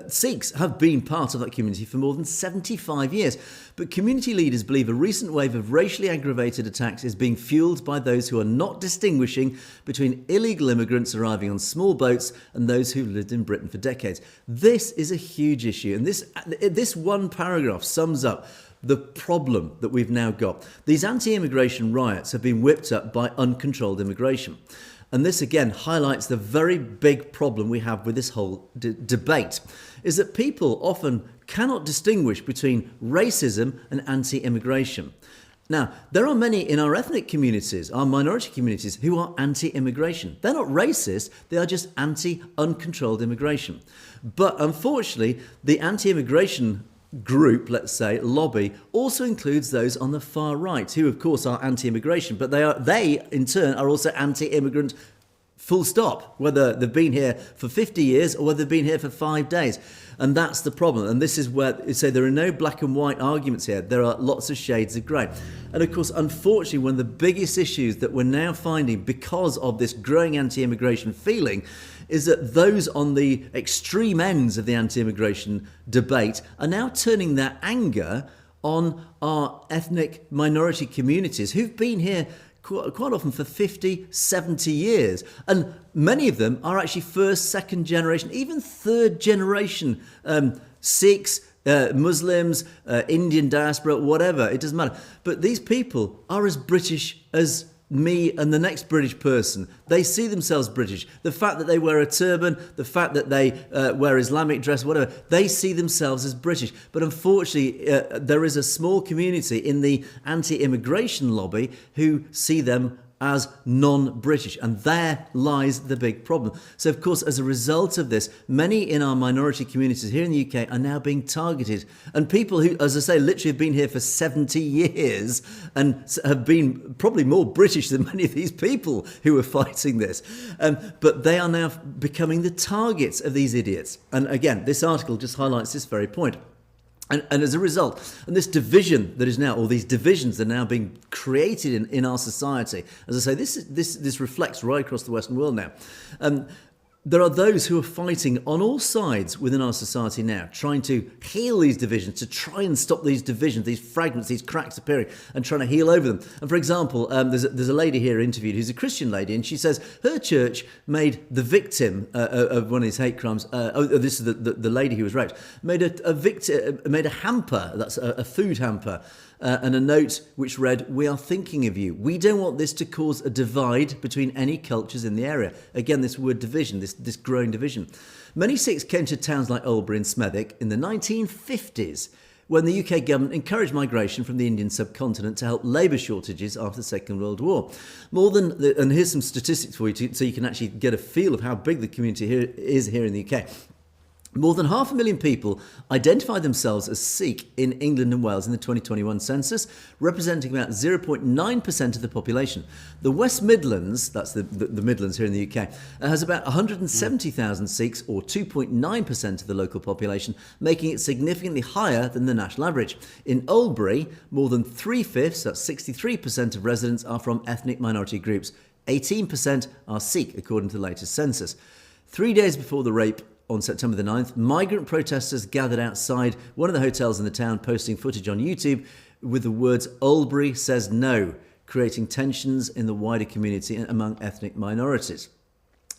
S1: Sikhs have been part of that community for more than 75 years, but community leaders believe a recent wave of racially aggravated attacks is being fueled by those who are not distinguishing between illegal immigrants arriving on small boats and those who've lived in Britain for decades. This is a huge issue, and this one paragraph sums up the problem that we've now got. These anti-immigration riots have been whipped up by uncontrolled immigration. And this, again, highlights the very big problem we have with this whole debate, is that people often cannot distinguish between racism and anti-immigration. Now, there are many in our ethnic communities, our minority communities, who are anti-immigration. They're not racist, they are just anti-uncontrolled immigration. But unfortunately, the anti-immigration group, let's say, lobby, also includes those on the far right, who of course are anti-immigration, but they in turn are also anti-immigrant, full stop, whether they've been here for 50 years or whether they've been here for 5 days. And that's the problem. And this is where you say there are no black and white arguments here. There are lots of shades of grey. And of course, unfortunately, one of the biggest issues that we're now finding because of this growing anti-immigration feeling is that those on the extreme ends of the anti-immigration debate are now turning their anger on our ethnic minority communities who've been here quite often for 50, 70 years. And many of them are actually first, second generation, even third generation Sikhs, Muslims, Indian diaspora, whatever, it doesn't matter. But these people are as British as me and the next British person. They see themselves British. The fact that they wear a turban, the fact that they wear Islamic dress, whatever, they see themselves as British. But unfortunately, there is a small community in the anti-immigration lobby who see them as non-British. And there lies the big problem. So, of course, as a result of this, many in our minority communities here in the UK are now being targeted. And people who, as I say, literally have been here for 70 years and have been probably more British than many of these people who are fighting this. But they are now becoming the targets of these idiots. And again, this article just highlights this very point. And as a result, and this division that is now, or these divisions that are now being created in our society, as I say, this reflects right across the Western world now. There are those who are fighting on all sides within our society now, trying to heal these divisions, to try and stop these divisions, these fragments, these cracks appearing, and trying to heal over them. And for example, there's a lady here interviewed who's a Christian lady, and she says her church made the victim of one of these hate crimes. This is the lady who was raped. Made a hamper. That's a food hamper. And a note which read, "We are thinking of you. We don't want this to cause a divide between any cultures in the area." Again, this word division, this growing division. Many Sikhs came to towns like Oldbury and Smethwick in the 1950s, when the UK government encouraged migration from the Indian subcontinent to help labour shortages after the Second World War. And here's some statistics for you so you can actually get a feel of how big the community is here in the UK. More than 500,000 people identified themselves as Sikh in England and Wales in the 2021 census, representing about 0.9% of the population. The West Midlands, that's the Midlands here in the UK, has about 170,000 Sikhs, or 2.9% of the local population, making it significantly higher than the national average. In Oldbury, more than 3/5, that's 63% of residents, are from ethnic minority groups. 18% are Sikh, according to the latest census. 3 days before the rape, on September the 9th, migrant protesters gathered outside one of the hotels in the town, posting footage on YouTube with the words "Oldbury says no," creating tensions in the wider community and among ethnic minorities.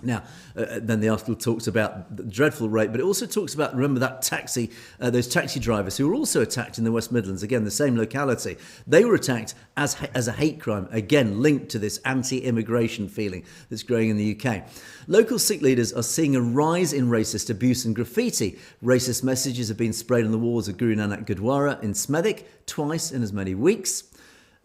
S1: Now, then the article talks about the dreadful rape, but it also talks about, remember, those taxi drivers who were also attacked in the West Midlands, again, the same locality. They were attacked as a hate crime, again, linked to this anti-immigration feeling that's growing in the UK. Local Sikh leaders are seeing a rise in racist abuse and graffiti. Racist messages have been sprayed on the walls of Guru Nanak Gurdwara in Smethwick twice in as many weeks.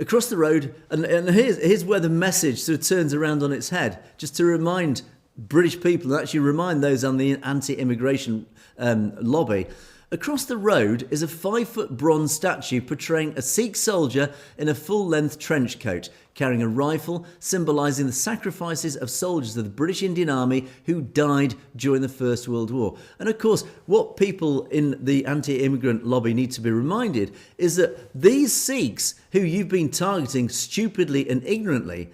S1: Across the road, and here's where the message sort of turns around on its head, just to remind British people, and actually remind those on the anti-immigration lobby. Across the road is a 5-foot bronze statue portraying a Sikh soldier in a full-length trench coat, carrying a rifle, symbolising the sacrifices of soldiers of the British Indian Army who died during the First World War. And of course, what people in the anti-immigrant lobby need to be reminded is that these Sikhs who you've been targeting stupidly and ignorantly,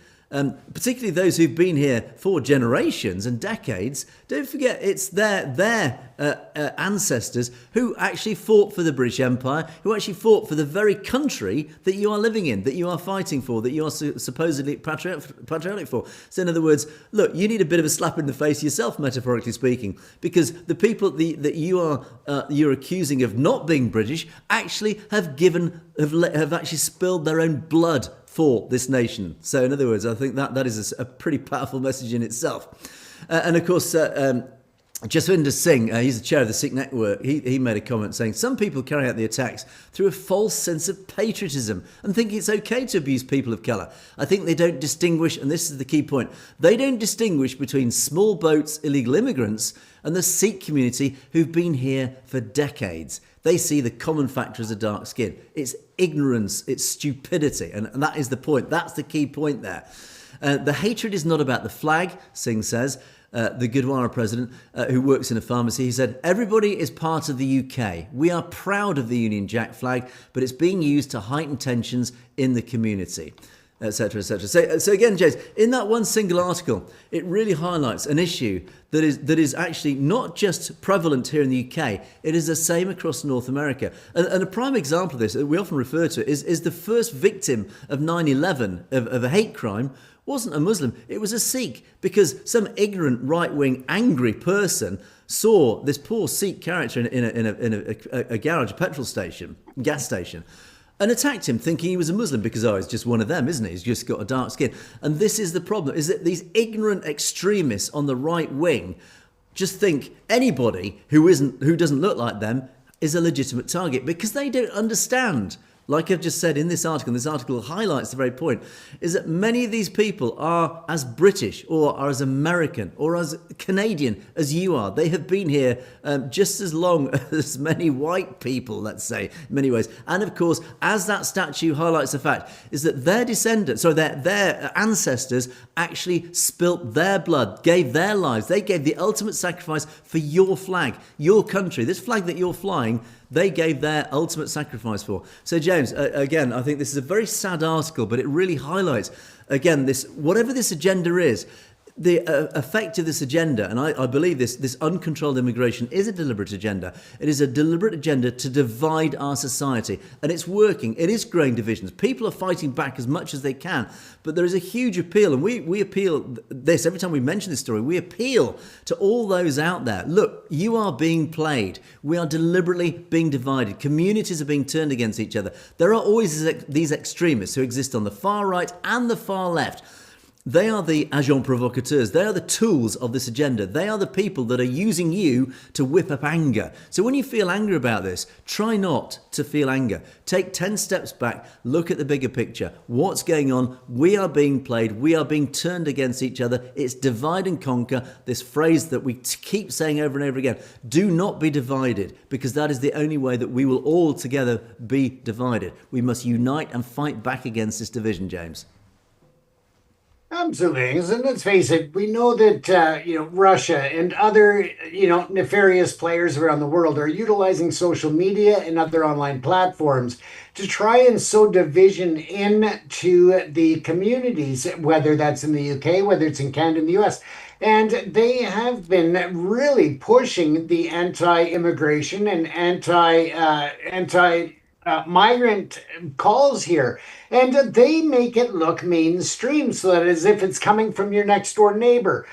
S1: particularly those who've been here for generations and decades, don't forget it's their ancestors who actually fought for the British Empire, who actually fought for the very country that you are living in, that you are fighting for, that you are supposedly patriotic for. So in other words, look, you need a bit of a slap in the face yourself, metaphorically speaking, because the people that you're accusing of not being British actually have actually spilled their own blood for this nation. So in other words, I think that is a pretty powerful message in itself. And of course, Jaswinder Singh, he's the chair of the Sikh network, he made a comment saying, "Some people carry out the attacks through a false sense of patriotism and think it's okay to abuse people of colour. I think they don't distinguish," and this is the key point, "they don't distinguish between small boats, illegal immigrants, and the Sikh community who've been here for decades. They see the common factor as a dark skin. It's ignorance, it's stupidity." And that is the point. That's the key point there. The hatred is not about the flag, Singh says. The Gurdwara president, who works in a pharmacy, he said, "Everybody is part of the UK. We are proud of the Union Jack flag, but it's being used to heighten tensions in the community," etc., etc. So again, James, in that one single article, it really highlights an issue that is actually not just prevalent here in the UK, it is the same across North America. And a prime example of this, we often refer to it, is the first victim of 9/11, of a hate crime, wasn't a Muslim, it was a Sikh, because some ignorant, right-wing, angry person saw this poor Sikh character in a garage, a gas station, and attacked him thinking he was a Muslim because, he's just one of them, isn't he? He's just got a dark skin. And this is the problem, is that these ignorant extremists on the right wing just think anybody who doesn't look like them is a legitimate target, because they don't understand like I've just said in this article highlights the very point, is that many of these people are as British or are as American or as Canadian as you are. They have been here just as long as many white people, let's say, in many ways. And of course, as that statue highlights the fact, is that their descendants, so their ancestors actually spilt their blood, gave their lives. They gave the ultimate sacrifice for your flag, your country, this flag that you're flying. They gave their ultimate sacrifice for. So, James, again, I think this is a very sad article, but it really highlights, again, this, whatever this agenda is, the effect of this agenda, and I believe this uncontrolled immigration is a deliberate agenda. It is a deliberate agenda to divide our society, and it's working. It is growing divisions. People are fighting back as much as they can, but there is a huge appeal, and we appeal this every time we mention this story. We appeal to all those out there. Look, you are being played. We are deliberately being divided. Communities are being turned against each other. There are always these extremists who exist on the far right and the far left. They are the agents provocateurs. They are the tools of this agenda. They are the people that are using you to whip up anger. So when you feel anger about this, try not to feel anger. Take 10 steps back. Look at the bigger picture. What's going on? We are being played. We are being turned against each other. It's divide and conquer. This phrase that we keep saying over and over again. Do not be divided, because that is the only way that we will all together be divided. We must unite and fight back against this division, James.
S2: Absolutely. And let's face it, we know that, Russia and other, nefarious players around the world are utilizing social media and other online platforms to try and sow division into the communities, whether that's in the UK, whether it's in Canada and the US. And they have been really pushing the anti-immigration and migrant calls here, and they make it look mainstream, so that as if it's coming from your next door neighbor,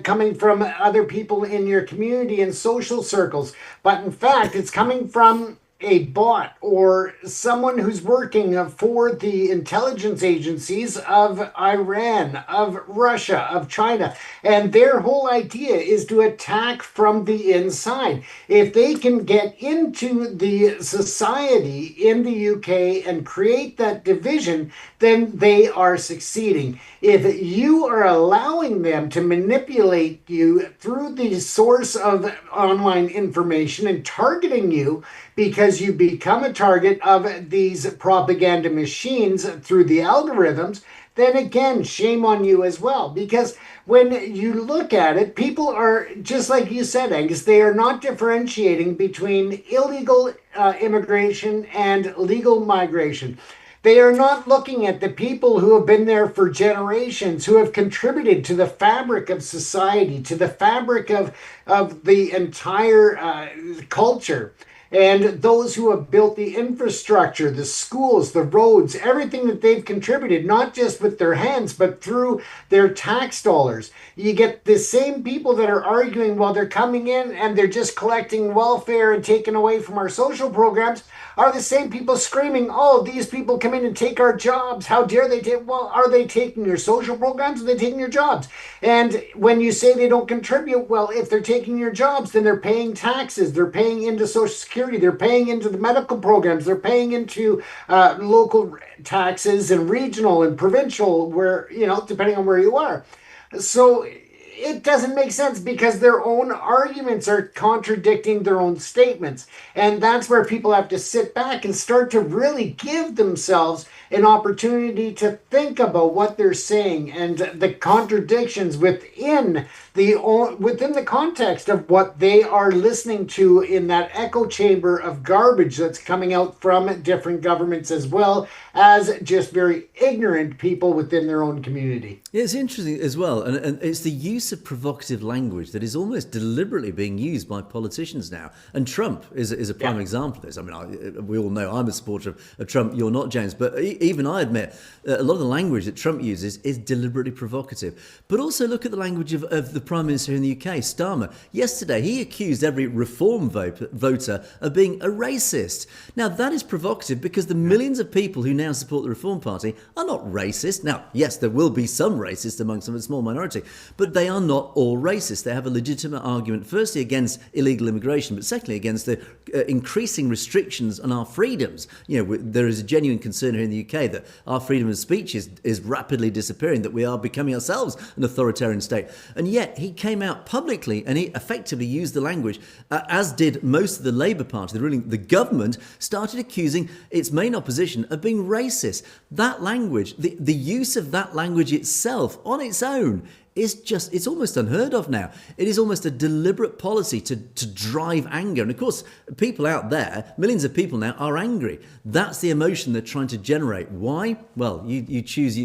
S2: coming from other people in your community and social circles, but in fact it's coming from a bot or someone who's working for the intelligence agencies of Iran, of Russia, of China. And their whole idea is to attack from the inside. If they can get into the society in the UK and create that division, then they are succeeding. If you are allowing them to manipulate you through the source of online information and targeting you, because you become a target of these propaganda machines through the algorithms, then again, shame on you as well. Because when you look at it, people are, just like you said, Angus, they are not differentiating between illegal immigration and legal migration. They are not looking at the people who have been there for generations, who have contributed to the fabric of society, to the fabric of the entire culture. And those who have built the infrastructure, the schools, the roads, everything that they've contributed, not just with their hands, but through their tax dollars. You get the same people that are arguing while they're coming in and they're just collecting welfare and taking away from our social programs, are the same people screaming, oh, these people come in and take our jobs. How dare they take? Well, are they taking your social programs? Or are they taking your jobs? And when you say they don't contribute, well, if they're taking your jobs, then they're paying taxes. They're paying into Social Security. They're paying into the medical programs. They're paying into local taxes and regional and provincial, where, depending on where you are. So it doesn't make sense, because their own arguments are contradicting their own statements. And that's where people have to sit back and start to really give themselves an opportunity to think about what they're saying and the contradictions within the context of what they are listening to in that echo chamber of garbage that's coming out from different governments, as well as just very ignorant people within their own community.
S1: Yeah, it's interesting as well, and it's the use of provocative language that is almost deliberately being used by politicians now. And Trump is a prime example of this. I mean, we all know I'm a supporter of Trump. You're not, James, but even I admit a lot of the language that Trump uses is deliberately provocative. But also look at the language of the Prime Minister in the UK, Starmer. Yesterday, he accused every Reform voter of being a racist. Now, that is provocative, because the millions of people who now support the Reform Party are not racist. Now, yes, there will be some racists amongst them, a small minority, but they are not all racist. They have a legitimate argument, firstly against illegal immigration, but secondly against the increasing restrictions on our freedoms. There is a genuine concern here in the UK that our freedom of speech is rapidly disappearing, that we are becoming ourselves an authoritarian state. And yet he came out publicly and he effectively used the language, as did most of the Labour Party, the government started accusing its main opposition of being racist. That language, the use of that language itself on its own it's almost unheard of now. It is almost a deliberate policy to drive anger. And of course, people out there, millions of people now are angry. That's the emotion they're trying to generate. Why? Well, you choose,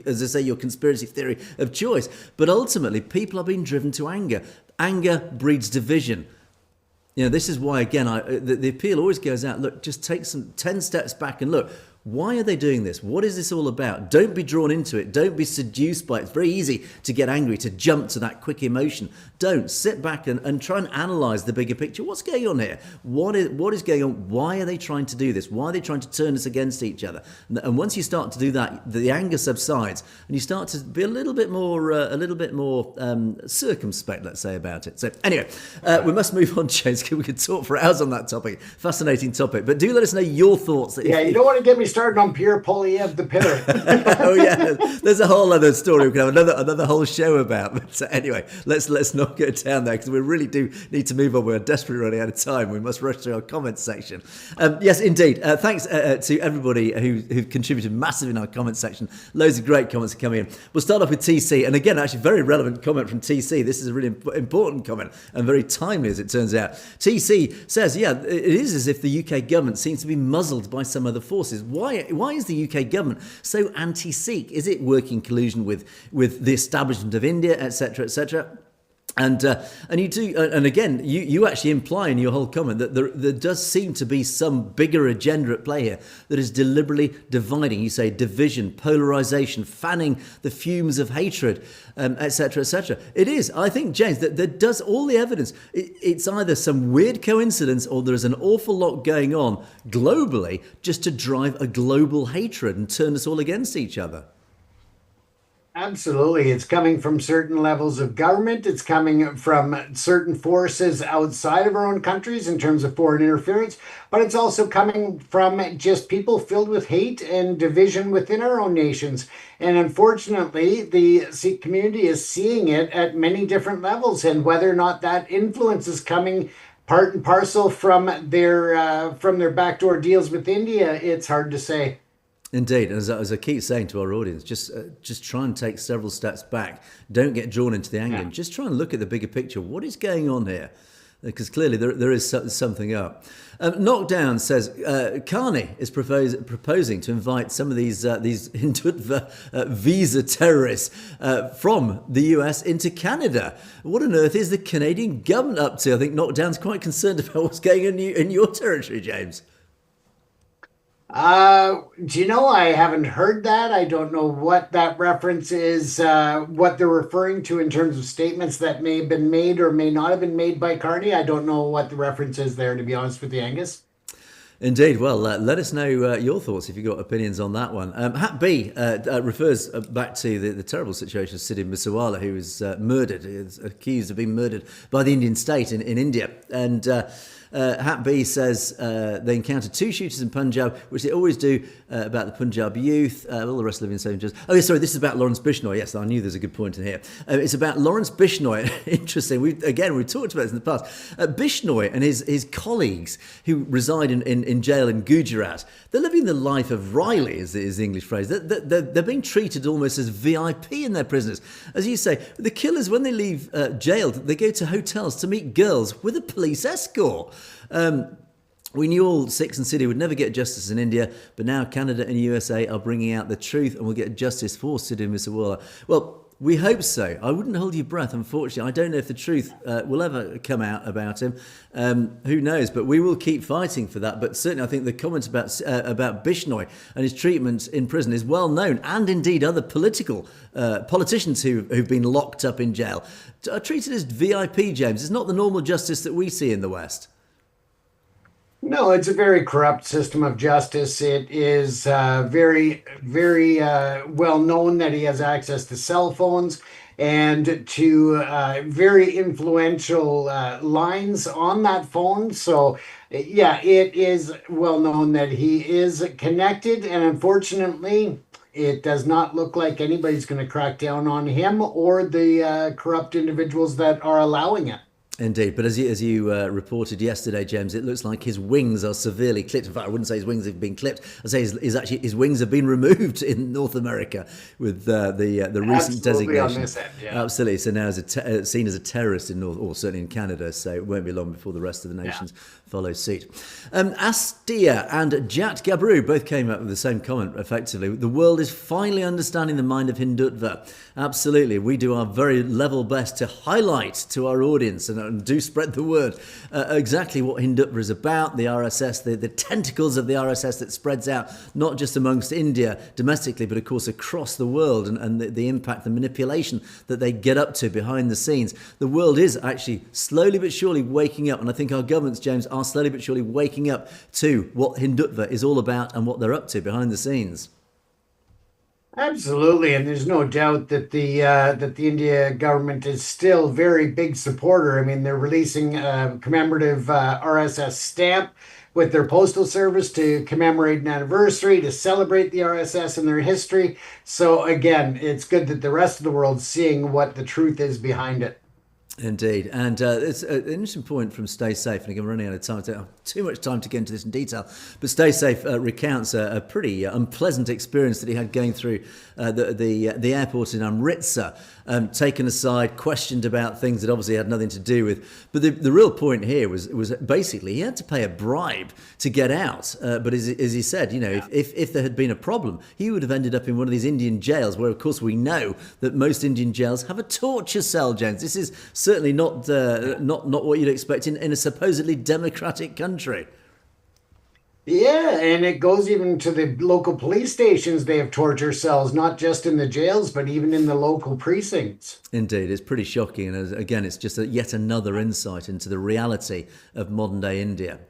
S1: as I say, your conspiracy theory of choice. But ultimately, people are being driven to anger. Anger breeds division. This is why, again, the appeal always goes out, look, just take 10 steps back and look. Why are they doing this? What is this all about? Don't be drawn into it. Don't be seduced by it. It's very easy to get angry, to jump to that quick emotion. Don't. Sit back and try and analyse the bigger picture. What's going on here? What is going on? Why are they trying to do this? Why are they trying to turn us against each other? And once you start to do that, the anger subsides and you start to be a little bit more circumspect, let's say, about it. So anyway, we must move on, James. We could talk for hours on that topic. Fascinating topic. But do let us know your thoughts.
S2: You don't want to get me started on Pierre Poilievre the Pitter.
S1: Oh yeah, there's a whole other story we can have another whole show about. But anyway, let's not go down there because we really do need to move on. We're desperately running out of time. We must rush through our comments section. Yes, indeed. Thanks to everybody who've contributed massively in our comments section. Loads of great comments are coming in. We'll start off with TC, and again, actually, very relevant comment from TC. This is a really important comment and very timely, as it turns out. TC says, "Yeah, it is as if the UK government seems to be muzzled by some other forces. Why is the UK government so anti-Sikh? Is it working in collusion with the establishment of India, etc., etc.?" And you do, and again, you actually imply in your whole comment that there does seem to be some bigger agenda at play here that is deliberately dividing. You say division, polarization, fanning the fumes of hatred, etc., etc. It is, I think, James, that there does all the evidence. It's either some weird coincidence or there's an awful lot going on globally just to drive a global hatred and turn us all against each other.
S2: Absolutely. It's coming from certain levels of government. It's coming from certain forces outside of our own countries in terms of foreign interference, but it's also coming from just people filled with hate and division within our own nations. And unfortunately, the Sikh community is seeing it at many different levels, and whether or not that influence is coming part and parcel from their backdoor deals with India, it's hard to say.
S1: Indeed, as I keep saying to our audience, just try and take several steps back. Don't get drawn into the anger. Just try and look at the bigger picture. What is going on here? Because clearly there is something up. Knockdown says Carney is proposing to invite some of these visa terrorists from the US into Canada. What on earth is the Canadian government up to? I think Knockdown's quite concerned about what's going on in your territory, James.
S2: Do you know, I haven't heard that. I don't know what that reference is, what they're referring to in terms of statements that may have been made or may not have been made by Carney. I don't know what the reference is there, to be honest with you, Angus.
S1: Indeed. Well, let us know your thoughts if you've got opinions on that one. Hat B refers back to the terrible situation of Sidhu Musawala, who was murdered, is accused of being murdered by the Indian state in India. And Hat B says they encountered two shooters in Punjab, which they always do, about the Punjab youth. All the rest live in St. John's. Oh, yeah, sorry, this is about Lawrence Bishnoi. Yes, I knew there's a good point in here. It's about Lawrence Bishnoi. Interesting. We've talked about this in the past. Bishnoi and his colleagues who reside in jail in Gujarat, they're living the life of Riley, is the English phrase. They're being treated almost as VIP in their prisoners. As you say, the killers, when they leave jail, they go to hotels to meet girls with a police escort. We knew all Sikhs and Sidhu would never get justice in India, but now Canada and USA are bringing out the truth and we'll get justice for Sidhu Musawala. Well, we hope so. I wouldn't hold your breath, unfortunately. I don't know if the truth will ever come out about him. Who knows? But we will keep fighting for that. But certainly I think the comment about Bishnoi and his treatment in prison is well known, and indeed other politicians who've been locked up in jail are treated as VIP, James. It's not the normal justice that we see in the West.
S2: No, it's a very corrupt system of justice. It is very well known that he has access to cell phones and to very influential lines on that phone. So, yeah, it is well known that he is connected. And unfortunately, it does not look like anybody's going to crack down on him or the corrupt individuals that are allowing it.
S1: Indeed, but as you reported yesterday, James, it looks like his wings are severely clipped. In fact, I wouldn't say his wings have been clipped. I'd say his wings have been removed in North America with the recent designation.
S2: On this end, yeah.
S1: Absolutely. So now seen as a terrorist in North, or certainly in Canada. So it won't be long before the rest of the nations follow suit. Astia and Jat Gabru both came up with the same comment. Effectively, the world is finally understanding the mind of Hindutva. Absolutely, we do our very level best to highlight to our audience and do spread the word exactly what Hindutva is about, the RSS, the tentacles of the RSS that spreads out not just amongst India domestically, but of course across the world, and the impact, the manipulation that they get up to behind the scenes. The world is actually slowly but surely waking up, and I think our governments, James, are slowly but surely waking up to what Hindutva is all about and what they're up to behind the scenes.
S2: Absolutely, and there's no doubt that the India government is still very big supporter. I mean, they're releasing a commemorative RSS stamp with their postal service to commemorate an anniversary, to celebrate the RSS and their history. So again, it's good that the rest of the world's seeing what the truth is behind it.
S1: Indeed, and it's an interesting point from Stay Safe, and again we're running out of time, I don't have too much time to get into this in detail, but Stay Safe recounts a pretty unpleasant experience that he had going through the airport in Amritsar, taken aside, questioned about things that obviously had nothing to do with, but the real point here was basically he had to pay a bribe to get out, but as he said, you know, if there had been a problem, he would have ended up in one of these Indian jails, where of course we know that most Indian jails have a torture cell, James. This is certainly not what you'd expect in a supposedly democratic country.
S2: Yeah, and it goes even to the local police stations. They have torture cells, not just in the jails, but even in the local precincts. Indeed,
S1: it's pretty shocking. And again, it's just yet another insight into the reality of modern day India.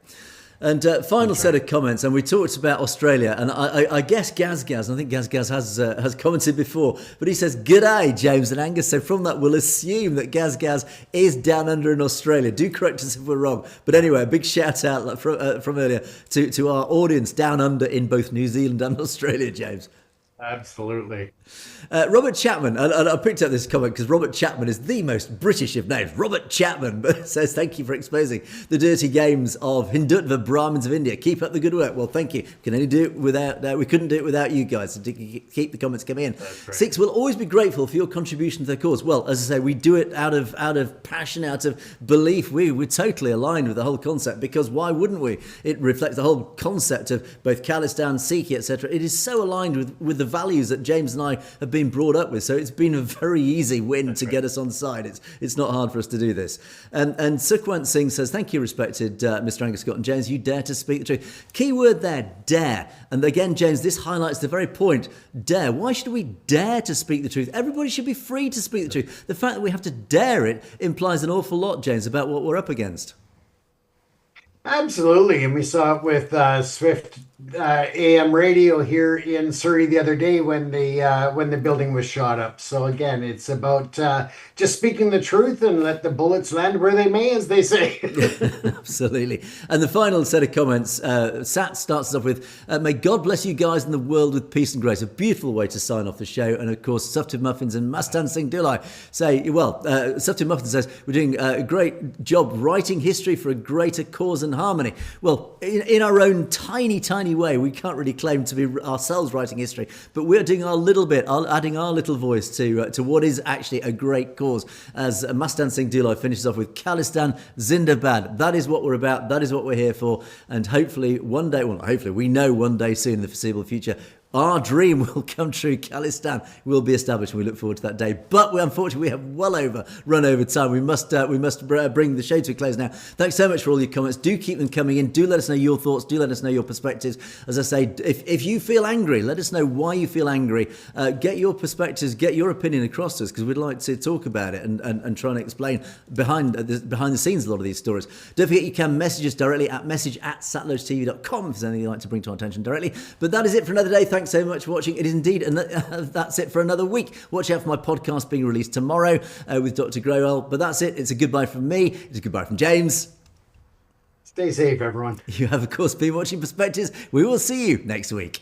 S1: And final set of comments, and we talked about Australia, and I guess Gaz, and I think Gaz has commented before, but he says, "G'day, James and Angus." So from that, we'll assume that Gaz is down under in Australia. Do correct us if we're wrong. But anyway, a big shout out from earlier to our audience down under in both New Zealand and Australia, James.
S2: Absolutely.
S1: Robert Chapman, and I picked up this comment because Robert Chapman is the most British of names. Robert Chapman says, "Thank you for exposing the dirty games of Hindutva Brahmins of India. Keep up the good work." Well, thank you. We couldn't do it without you guys. So keep the comments coming in. Sikhs will always be grateful for your contribution to their cause. Well, as I say, we do it out of passion, out of belief. We're totally aligned with the whole concept, because why wouldn't we? It reflects the whole concept of both khalistan, Sikh, etc. It is so aligned with the values that James and I have been brought up with. So it's been a very easy win to get us on side. It's not hard for us to do this. And Sukhwant Singh says, "Thank you, respected Mr. Angus Scott and James. You dare to speak the truth." Key word there, dare. And again, James, this highlights the very point. Dare. Why should we dare to speak the truth? Everybody should be free to speak the truth. The fact that we have to dare it implies an awful lot, James, about what we're up against.
S2: Absolutely, and we saw it with Swift AM radio here in Surrey the other day when the building was shot up. So again, it's about just speaking the truth and let the bullets land where they may, as they say.
S1: Absolutely. And the final set of comments, Sat starts us off with, "May God bless you guys in the world with peace and grace." A beautiful way to sign off the show. And of course, Sufted Muffins and Mastan Singh Dulai say, well, Sufted Muffins says, "We're doing a great job writing history for a greater cause and harmony." Well, in our own tiny way, we can't really claim to be ourselves writing history, but we're doing our little bit, adding our little voice to what is actually a great cause. As Mastan Singh Dulai finishes off with, "Khalistan Zindabad." That is what we're about. That is what we're here for. And hopefully one day, well, hopefully we know one day soon in the foreseeable future, Our dream will come true. Khalistan will be established. We look forward to that day. But unfortunately, we have run over time. We must bring the show to a close now. Thanks so much for all your comments. Do keep them coming in. Do let us know your thoughts. Do let us know your perspectives. As I say, if you feel angry, let us know why you feel angry. Get your perspectives, get your opinion across to us, because we'd like to talk about it and try and explain behind the scenes a lot of these stories. Don't forget you can message us directly at message@satlogetv.com if there's anything you'd like to bring to our attention directly. But that is it for another day. Thanks so much for watching. It is indeed, and that's it for another week. Watch out for my podcast being released tomorrow with Dr. Growell. But that's it. It's a goodbye from me. It's a goodbye from James.
S2: Stay safe, everyone.
S1: You have, of course, been watching Perspectives. We will see you next week.